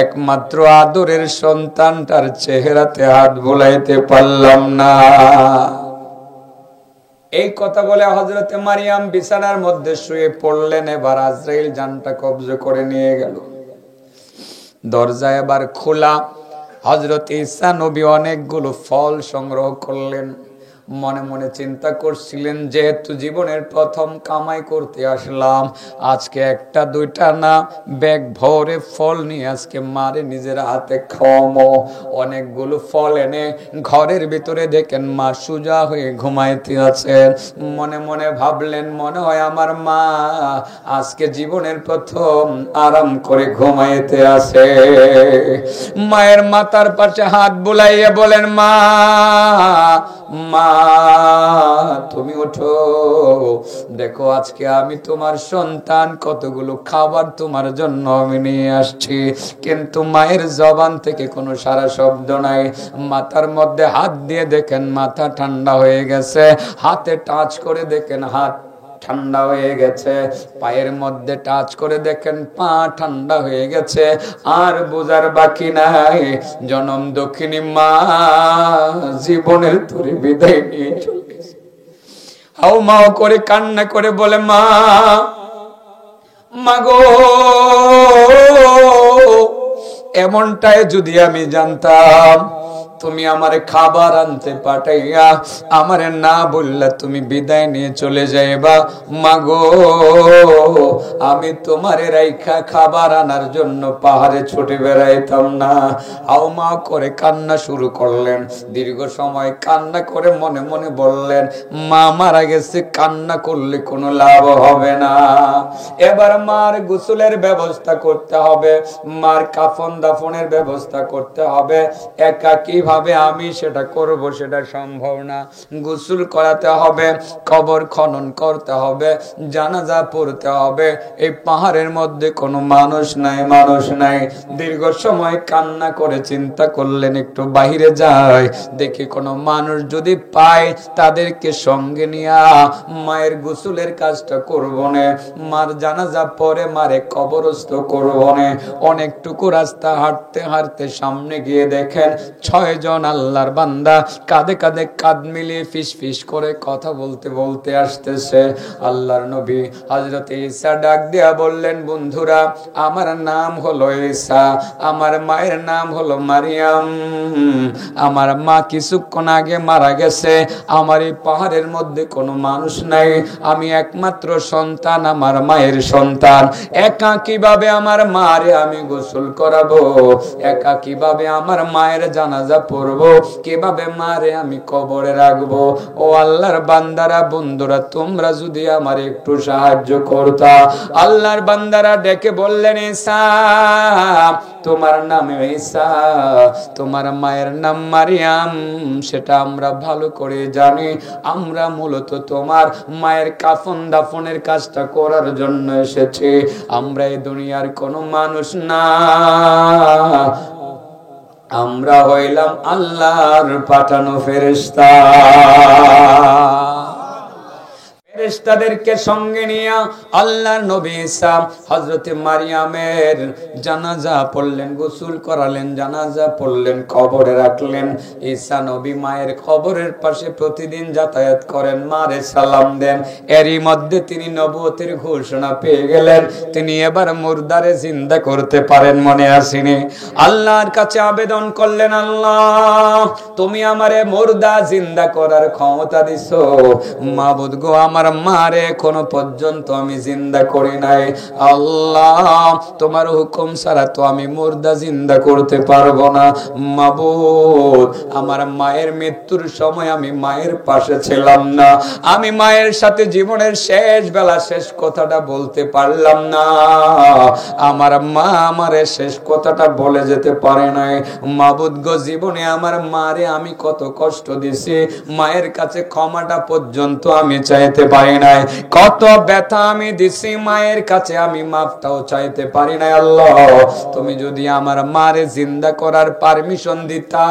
একমাত্র আদরের সন্তানটার চেহারাতে হাত বোলাইতে পারলাম না। এই কথা বলে হযরতে মারিয়াম বিছানার মধ্যে শুয়ে পড়লেন। এবার আজরাইল জানটা কবজ করে নিয়ে গেল, দরজা এবার খোলা। হযরতে ঈসা নবী অনেকগুলো ফল সংগ্রহ করলেন, মনে মনে চিন্তা করছিলেন যেহেতু জীবনের প্রথম কামাই করতে আসলাম, আজকে একটা দুইটা না ব্যাগ ভরে ফল নিয়ে আজকে মারে নিজের হাতে খাওয়াবো। অনেকগুলো ফল এনে ঘরের ভিতরে দেখেন মা সোজা হয়ে ঘুমাইতে আছেন। মনে মনে ভাবলেন মনে হয় আমার মা আজকে জীবনের প্রথম আরাম করে ঘুমাইতে আছে। মায়ের মাথার পাশে হাত বুলাইয়া বলেন মা, মা তুমি ওঠো, দেখো আজকে আমি তোমার সন্তান, কতগুলো খাবার তোমার জন্য আমি নিয়ে আসছি। কিন্তু মায়ের জবান থেকে কোনো সারা শব্দ নাই। মাথার মধ্যে হাত দিয়ে দেখেন মাথা ঠান্ডা হয়ে গেছে, হাতে টাচ করে দেখেন হাত ঠান্ডা হয়ে গেছে, পায়ের মধ্যে টাচ করে দেখেন পা ঠান্ডা হয়ে গেছে। আর বোঝার বাকি নাই জনম দক্ষিণী মা জীবনের তোরে বিদায় নিয়ে চলে গেছে। হাও মাও করে কান্না করে বলে মা, মাগো এমনটাই যদি আমি জানতাম, তুমি আমারে খাবার আনতে পাঠাইয়া আমারে না বললা তুমি বিদায় নিয়ে চলে যাইবা, মাগো আমি তোমারে রাইখা খাবার আনার জন্য পাহাড়ে ছুটে বেড়াইতাম না। হাও মা করে কান্না শুরু করলেন। দীর্ঘ সময় কান্না করে মনে মনে বললেন মা মারা গেছে, কান্না করলে কোনো লাভ হবে না। এবার মার গোসলের ব্যবস্থা করতে হবে, মার কাফন দাফনের ব্যবস্থা করতে হবে। একাকী যেভাবে আমি সেটা করব সেটা সম্ভব না। গোসল করাতে হবে, কবর খনন করতে হবে, জানাজা পড়তে হবে। এই পাহাড়ের মধ্যে কোনো মানুষ নাই, মানুষ নাই। দীর্ঘ সময় কান্না করে চিন্তা করলেন একটু বাহিরে যায়, দেখি কোনো মানুষ যদি পায় তাদেরকে সঙ্গে নিয়ে মায়ের গোসলের কাজটা করবো না, মার জানাজা পরে মারে কবরস্থ করবো না। অনেকটুকু রাস্তা হাঁটতে হাঁটতে সামনে গিয়ে দেখেন 6 জন আল্লাহর বান্দা কাঁধে কাঁধে কাঁধ মিলিয়ে ফিস ফিস করে কথা বলতে বলতে আসতেছে। আল্লাহর নবী হযরত ঈসা ডাক দিয়া বললেন, বন্ধুরা, আমার নাম হলো ঈসা, আমার মায়ের নাম হলো মারিয়াম। আমার মা কিছুক্ষণ আগে মারা গেছে। আমার এই পাহাড়ের মধ্যে কোনো মানুষ নাই, আমি একমাত্র সন্তান, আমার মায়ের সন্তান। একা কিভাবে আমার মারে আমি গোসল করাবো, একা কিভাবে আমার মায়ের জানাজা পড়বো, কিভাবে মারে আমি কবরে রাখবো? ও আল্লাহর বান্দারা, বন্ধুরা, তোমরা যদি আমার একটু সাহায্য করতা। আল্লাহর বান্দারা ডেকে বললেন, ঈসা, তোমার নাম ঈসা, তোমার মায়ের নাম মারিয়াম, সেটা আমরা ভালো করে জানি। আমরা মূলত তোমার মায়ের কাফন দাফনের কাজটা করার জন্য এসেছি। আমরা এই দুনিয়ার কোনো মানুষ না, আমরা হইলাম আল্লাহর পাঠানো ফেরেশতা। ফেরেশতাদেরকে সঙ্গে নিয়ে আল্লাহর নবী ঈসা হযরতে মারিয়ামের জানাজা পড়লেন, গোসল করালেন, জানাজা পড়লেন, কবরে রাখলেন। ঈসা নবী মায়ের কবরের পাশে প্রতিদিন যাতায়াত করেন, মারে সালাম দেন। এরই মধ্যে তিনি নবুয়তের ঘোষণা পেয়ে গেলেন, তিনি এবার মুর্দারে জিন্দা করতে পারেন। মনে আসেনি? আল্লাহর কাছে আবেদন করলেন, আল্লাহ, তুমি আমারে মুর্দা জিন্দা করার ক্ষমতা দিছো। মাবুদ গো, আমার মারে এখনো পর্যন্ত আমি জিন্দা করি নাই। আল্লাহ, তোমার হুকুম ছাড়া তো আমি মুর্দা জিন্দা করতে পারবো না। মাবুদ, আমার মায়ের মৃত্যুর সময় আমি মায়ের পাশে ছিলাম না, আমি মায়ের সাথে জীবনের শেষ বেলা শেষ কথাটা বলতে পারলাম না। আমার মা আমারে শেষ কথাটা বলে যেতে পারে নাই। মাবুদ গো, জীবনে আমার মারে আমি কত কষ্ট দিছি, মায়ের কাছে ক্ষমাটা পর্যন্ত আমি চাইতে পারি নাই। কত ব্যথা আমি দিছি, মায়ের কাছে আমি মাফটাও চাইতে পারি নাই। আল্লাহ, তুমি যদি আমার মারে জিন্দা করার পারমিশন দিতা,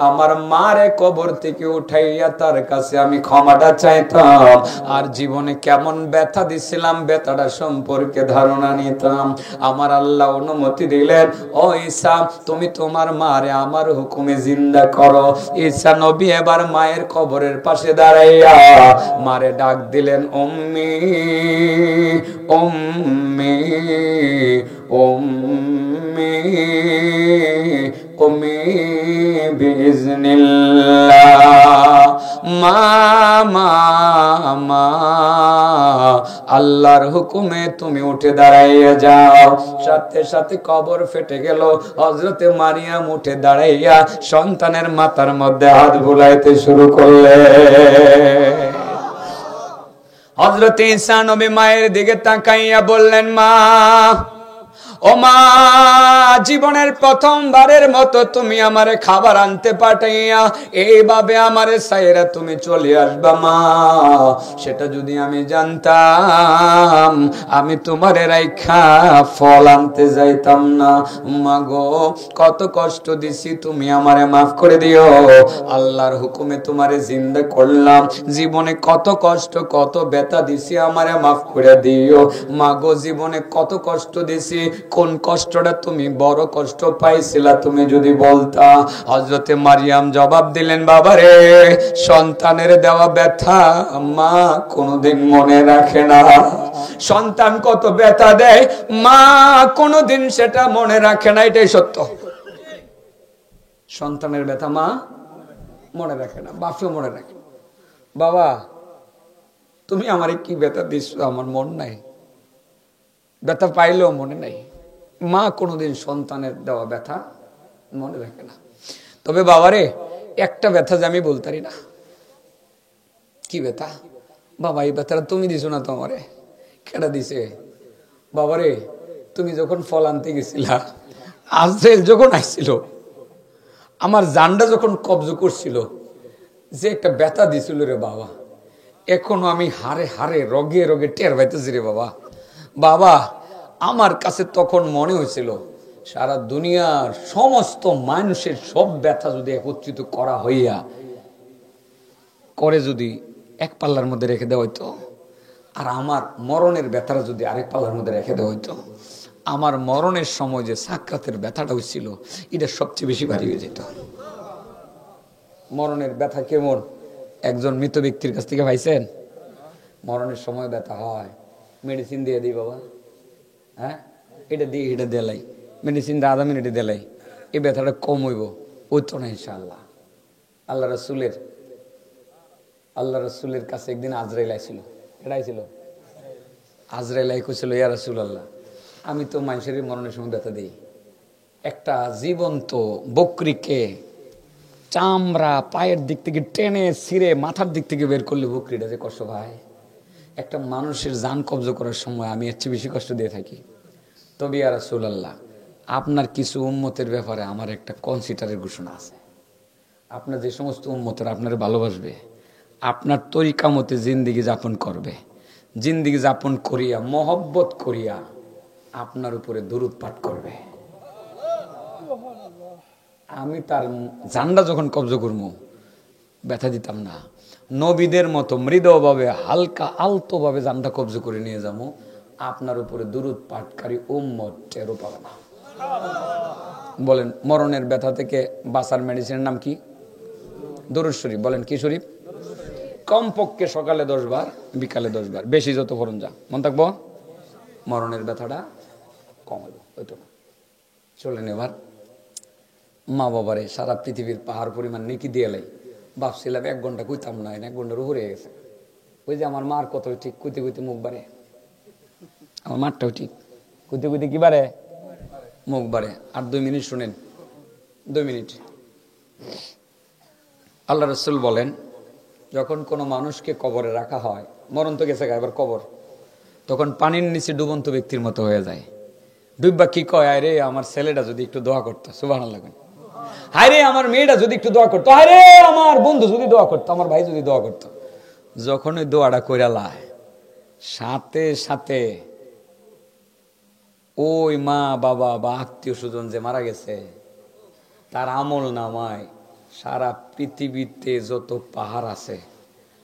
আমার মারে কবর থেকে উঠাইয়া তার কাছে আমি ক্ষমাটা চাইতাম, আর জীবনে কেমন ব্যথা দিছিলাম ব্যথাটা সম্পর্কে ধারণা নিতাম। আমার আল্লাহ অনুমতি দিলেন, ও ঈসা, তুমি তোমার মারে আমার হুকুমে জিন্দা করো। ঈসা নবী এবার মায়ের কবরের পাশে দাঁড়াইয়া মারে ডাক দিলেন, উম্মি, উম্মি, উম্মি, কুমি বিইজনিল্লাহ। মা, মা, মা, আল্লাহর হুকুমে তুমি উঠে দাঁড়াইয়া যাও। সাথে সাথে কবর ফেটে গেল। হযরতে মারিয়াম উঠে দাঁড়াইয়া সন্তানের মাথার মধ্যে হাত বুলাইতে শুরু করলে। হযরত ঈসা নবী মায়ের দিকে তাকাইয়া বললেন, মা, ও মা, জীবনের প্রথমবারের মতো তুমি আমারে খাবার আনতে পাঠাইয়া এইভাবে আমারে সাইরা তুমি চলে আসবা মা। সেটা যদি আমি জানতাম, আমি তোমারে রাইখা ফল আনতে যাইতাম না। মা গো, কত কষ্ট দিছি, তুমি আমারে মাফ করে দিও। আল্লাহর হুকুমে তোমারে জিন্দা করলাম, জীবনে কত কষ্ট কত ব্যথা দিছি, আমারে মাফ করে দিও। মা গো, জীবনে কত কষ্ট দিছি, কোন কষ্টটা তুমি বড় কষ্ট পাইছিলা তুমি যদি বলতা। হযরতে মারিয়াম জবাব দিলেন, বাবারে, সন্তানের দেওয়া ব্যথা মা কোনোদিন মনে রাখে না। সন্তান কত ব্যথা দেয় মা কোনোদিন সেটা মনে রাখে না, এটাই সত্য। সন্তানের ব্যথা মা মনে রাখে না, বাপও মনে রাখে। বাবা, তুমি আমারে কি ব্যথা দিচ্ছ, আমার মন নাই, ব্যথা পাইলেও মনে নাই। মা কোনোদিন সন্তানের দেওয়া ব্যথা মনে রাখে না। তবে বাবারে, একটা ব্যথা যে আমি বলতে পারি না। কি ব্যথা? বাবা, এই ব্যথাটা তুমি দিছো না, তোমারে কেডা দিছে? বাবারে, তুমি যখন ফল আনতে গেছিলা, আজরাইল যখন আইছিল, আমার জানটা যখন কবজ করছিল, যে একটা ব্যথা দিছিল রে বাবা, এখনো আমি হারে হারে রগে রগে টের পাইতেছি রে বাবা। বাবা আমার কাছে তখন মনে হয়েছিল সারা দুনিয়ার সমস্ত মানুষের সব ব্যথা যদি একত্রিত করা হইয়া করে যদি এক পাল্লার মধ্যে রেখে দেওয়া হইতো, আর আমার মরণের ব্যথাটা যদি আরেক পাল্লার মধ্যে রেখে দেওয়া হইতো, আমার মরণের সময় যে সাক্ষাতের ব্যথাটা হয়েছিল এটা সবচেয়ে বেশি ভারী হয়ে যেত। মরণের ব্যথা কেমন একজন মৃত ব্যক্তির কাছ থেকে পাইছেন? মরণের সময় ব্যথা হয়, মেডিসিন দিয়ে দিই বাবা, হ্যাঁ এটা দিয়ে এটা দেলাই, মেডিসিনটা আধা মিনিটে দেলাই, এই ব্যথাটা কম হইব, ওই তো না ইনশাআল্লাহ। আল্লাহ রসুলের কাছে একদিন আজরাইল আইছিল। এটা আইছিল আজরাইল কইছিল, ইয়া রাসূলুল্লাহ, আমি তো মানুষের মরণের সময় ব্যথা দিই, একটা জীবন্ত বকরিকে চামড়া পায়ের দিক থেকে টেনে ছিঁড়ে মাথার দিক থেকে বের করলে বকরিটা যে কষ্ট ভাই, একটা মানুষের জান কবজ করার সময় আমি এর চেয়ে বেশি কষ্ট দিয়ে থাকি। তবে ইয়া রাসূলুল্লাহ, আপনার কিছু উম্মতের ব্যাপারে আমার একটা কনসিডারের ঘোষণা আছে। আপনার যে সমস্ত উম্মতের আপনার ভালোবাসবে, আপনার তরিকা মতে জিন্দিগি যাপন করবে, জিন্দিগি যাপন করিয়া মহব্বত করিয়া আপনার উপরে দুরূদ পাঠ করবে, আমি তার জানটা যখন কবজ করবো ব্যথা দিতাম না, নবীদের মতো মৃদুভাবে হালকা আলতো ভাবে জানটা কবজ করে নিয়ে যাবো, আপনার উপরে দুরূদ পাঠকারী উম্মত টেরও পাবে না। বলেন মরণের ব্যথা থেকে বাঁচার মেডিসিনের নাম কি? দরুদ শরীফ। বলেন কি শরীফ? কমপক্ষে সকালে 10 বার, বিকালে 10 বার, বেশি যত ফরন যা মন থাকবো, মরণের ব্যথাটা কমাবো। ওই তো চলেন এবার মা বাবারে সারা পৃথিবীর পাহাড় পরিমাণ নেকি দিয়ে লাই। ভাবছিলাম 1 ঘন্টা কইতাম না, 1 ঘন্টার উপরে গেছে। ওই যে আমার মার কত ঠিক, কইতে কইতে মুখ বাড়ে, আমার মারটাও ঠিক, কইতে কইতে কি বাড়ে, মুখ বাড়ে। আর 2 মিনিট শুনেন, 2 মিনিট। আল্লাহ রাসূল বলেন, যখন কোনো মানুষকে কবরে রাখা হয়, মরণ তো গেছে এবার কবর, তখন পানির নিচে ডুবন্ত ব্যক্তির মতো হয়ে যায়। ডুববা কি কয়, আরে আমার ছেলেটা যদি একটু দোয়া করতো, সুবহানাল্লাহ, হায়রে আমার মেয়েটা যদি একটু দোয়া করতো, হায়রে আমার বন্ধু যদি দোয়া করতো, আমার ভাই যদি দোয়া করতো। যখন ওই দোয়াটা কইরা লায়, সাথে সাথে ওই মা বাবা বা আত্মীয় স্বজন যে মারা গেছে তার আমল নামায় সারা পৃথিবীতে যত পাহাড় আছে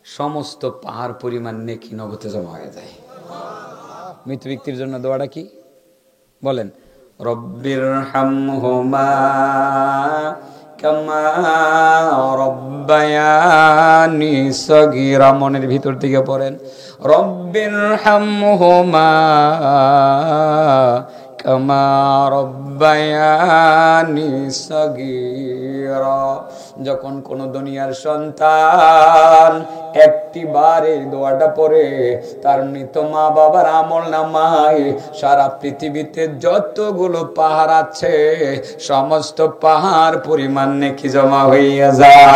সমস্ত পাহাড় পরিমাণ নেকি নগদে জমা হয়ে যায়। মৃত ব্যক্তির জন্য দোয়াটা কি বলেন? রব্বির হামহুমা কামা রব্বায়ানি সগীরা। মনের ভিতর থেকে পড়েন, রব্বির হামহুমা কামা রব্বায়ানি সগীরা। যখন কোন দুনিয়ার সন্তান একটিবার এই দোয়াটা পড়ে, তার মৃত মা বাবার আমল নামায় সারা পৃথিবীতে যতগুলো পাহাড় আছে সমস্ত পাহাড় পরিমাণ নেকি জমা হইয়া যায়।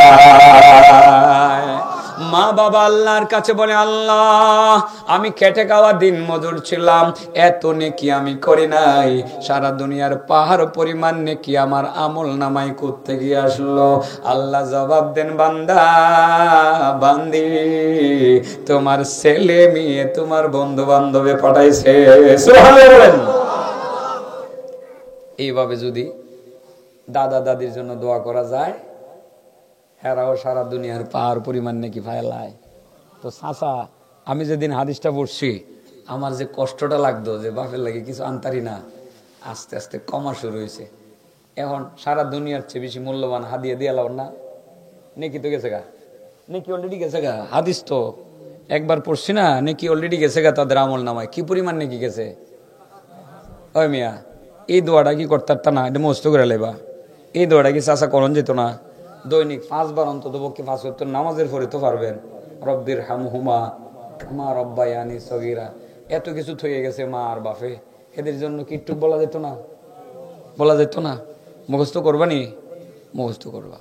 মা বাবা আল্লাহর কাছে বলে, আল্লাহ আমি খেটে খাওয়া দিন মজুর ছিলাম, এত নেকি আমি করি নাই, সারা দুনিয়ার পাহাড় পরিমাণ নেকি আমার আমল নামাই করতে গিয়ে আসলো। আল্লাহ জবাব দেন, বান্দা বান্দি তোমার ছেলে মেয়ে তোমার বন্ধু বান্ধবে পাঠাইছে। সুবহানাল্লাহ। এইভাবে যদি দাদা দাদির জন্য দোয়া করা যায়, এরাও সারা দুনিয়ার পাহাড় পরিমাণ নাকি ফায়লায়। তো চাচা, আমি যেদিন হাদিসটা পড়ছি আমার যে কষ্টটা লাগতো যে বাপের লাগে কিছু আনতারি না, আস্তে আস্তে কমা শুরু হয়েছে। এখন সারা দুনিয়ার চেয়ে বেশি মূল্যবান হাদিয়া দিয়ে লাও না, নেকি তো গেছে গা, নেকি অলরেডি গেছে গা। হাদিস তো একবার পড়ছি না, নেকি অলরেডি গেছে গা তাদের আমল নামায়। কি পরিমাণ নেকি গেছে? ওই মিয়া, এই দোয়াটা কি করতে না, এটা মস্ত করে লেবা। এই দোয়াটা কি চাচা করণ যেত না? দৈনিক 5 বার অন্তত পক্ষে 5 ওয়াক্ত নামাজের পরে তো পারবেন। রব্বির হামহুমা কামা রব্বায়ানি সগীরা। এত কিছু থয়ে গেছে মা আর বাপে, এদের জন্য কি একটু বলা যেত না? বলা যেত না? মুখস্থ করবানি? মুখস্থ করবা।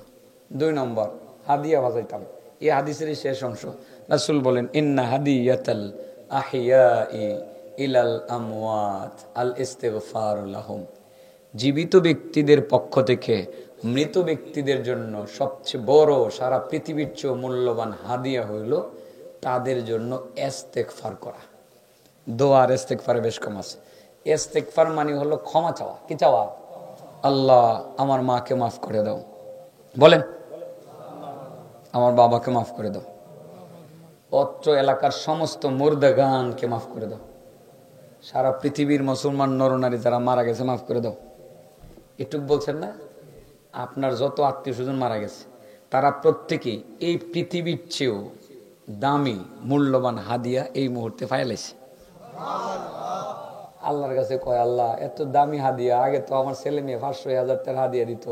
2 নম্বর, হাদিয়া বাজাইতাম। এই হাদিসের শেষ অংশ রাসূল বলেন, ইন্না হাদিয়াতাল আহিয়াই ইলাল আমওয়াত আল ইস্তিগফার লাহুম। জীবিত ব্যক্তিদের পক্ষ থেকে মৃত ব্যক্তিদের জন্য সবচেয়ে বড় সারা পৃথিবীর চেয়ে মূল্যবান হাদিয়া হইল তাদের জন্য ইস্তেগফার করা। দোয়া আর ইস্তেগফারে বেশ কম আছে। ইস্তেগফার মানে হলো ক্ষমা চাওয়া। কি চাওয়া? আল্লাহ আমার মাকে মাফ করে দাও, বলেন আমার বাবাকে মাফ করে দাও, অত্র এলাকার সমস্ত মুর্দাগানকে মাফ করে দাও, সারা পৃথিবীর মুসলমান নরনারী যারা মারা গেছে মাফ করে দাও। এটুক বলছেন না? আপনার যত আত্মীয় স্বজন মারা গেছে তারা প্রত্যেকেই এই পৃথিবীর চেয়েও দামি মূল্যবান হাদিয়া এই মুহূর্তে ফাইলাইছে। আল্লাহর কাছে কয়, আল্লাহ এত দামি হাদিয়া, আগে তো আমার ছেলে মেয়ে 500,000 টাকার হাদিয়া দিত,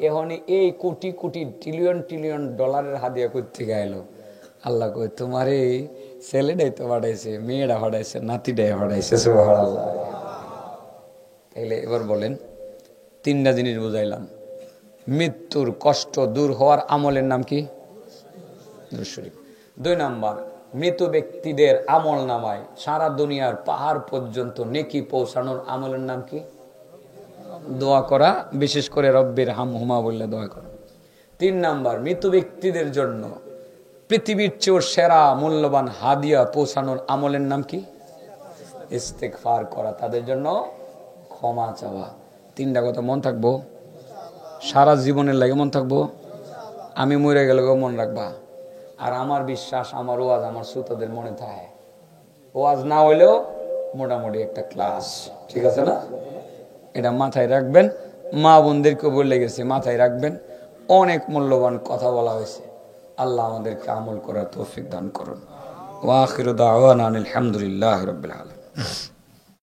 এখন এই কোটি কোটি ট্রিলিয়ন ট্রিলিয়ন ডলারের হাদিয়া করতে গেলো। আল্লাহ কয়, তোমার এই ছেলেটাই তো পাঠাইছে, মেয়েটা পাঠাইছে, নাতিটাই পাঠাইছে। সুবহানাল্লাহ। তাইলে এবার বলেন, 3টা জিনিস বুঝাইলাম। মৃত্যুর কষ্ট দূর হওয়ার আমলের নাম কি? দুরূদ শরীফ। 2 নাম্বার, মৃত ব্যক্তিদের আমল নামায় সারা দুনিয়ার পাহাড় পর্যন্ত নেকি পৌঁছানোর আমলের নাম কি? দোয়া করা, বিশেষ করে রব্বির হামহুমা বললে দোয়া করা। 3 নাম্বার, মৃত ব্যক্তিদের জন্য পৃথিবীর চেয়ে সেরা মূল্যবান হাদিয়া পৌঁছানোর আমলের নাম কি? ইস্তেগফার করা, তাদের জন্য ক্ষমা চাওয়া। 3টা কথা মন থাকবো, সারা জীবনের লাগে মন থাকবো। আমি মরে গেলে মন রাখবা। আর আমার বিশ্বাস, আমার ওয়াজ আমার শ্রোতাদের মনে থাকে। ওয়াজ না হইলেও মোটামুটি একটা ক্লাস, ঠিক আছে না? এটা মাথায় রাখবেন। মা বোনদেরকে বলে গেছে, মাথায় রাখবেন। অনেক মূল্যবান কথা বলা হয়েছে। আল্লাহ আমাদেরকে আমল করার তৌফিক দান করুন। ওয়া আখিরু দাওয়ানা আলহামদুলিল্লাহি রাব্বিল আলামিন।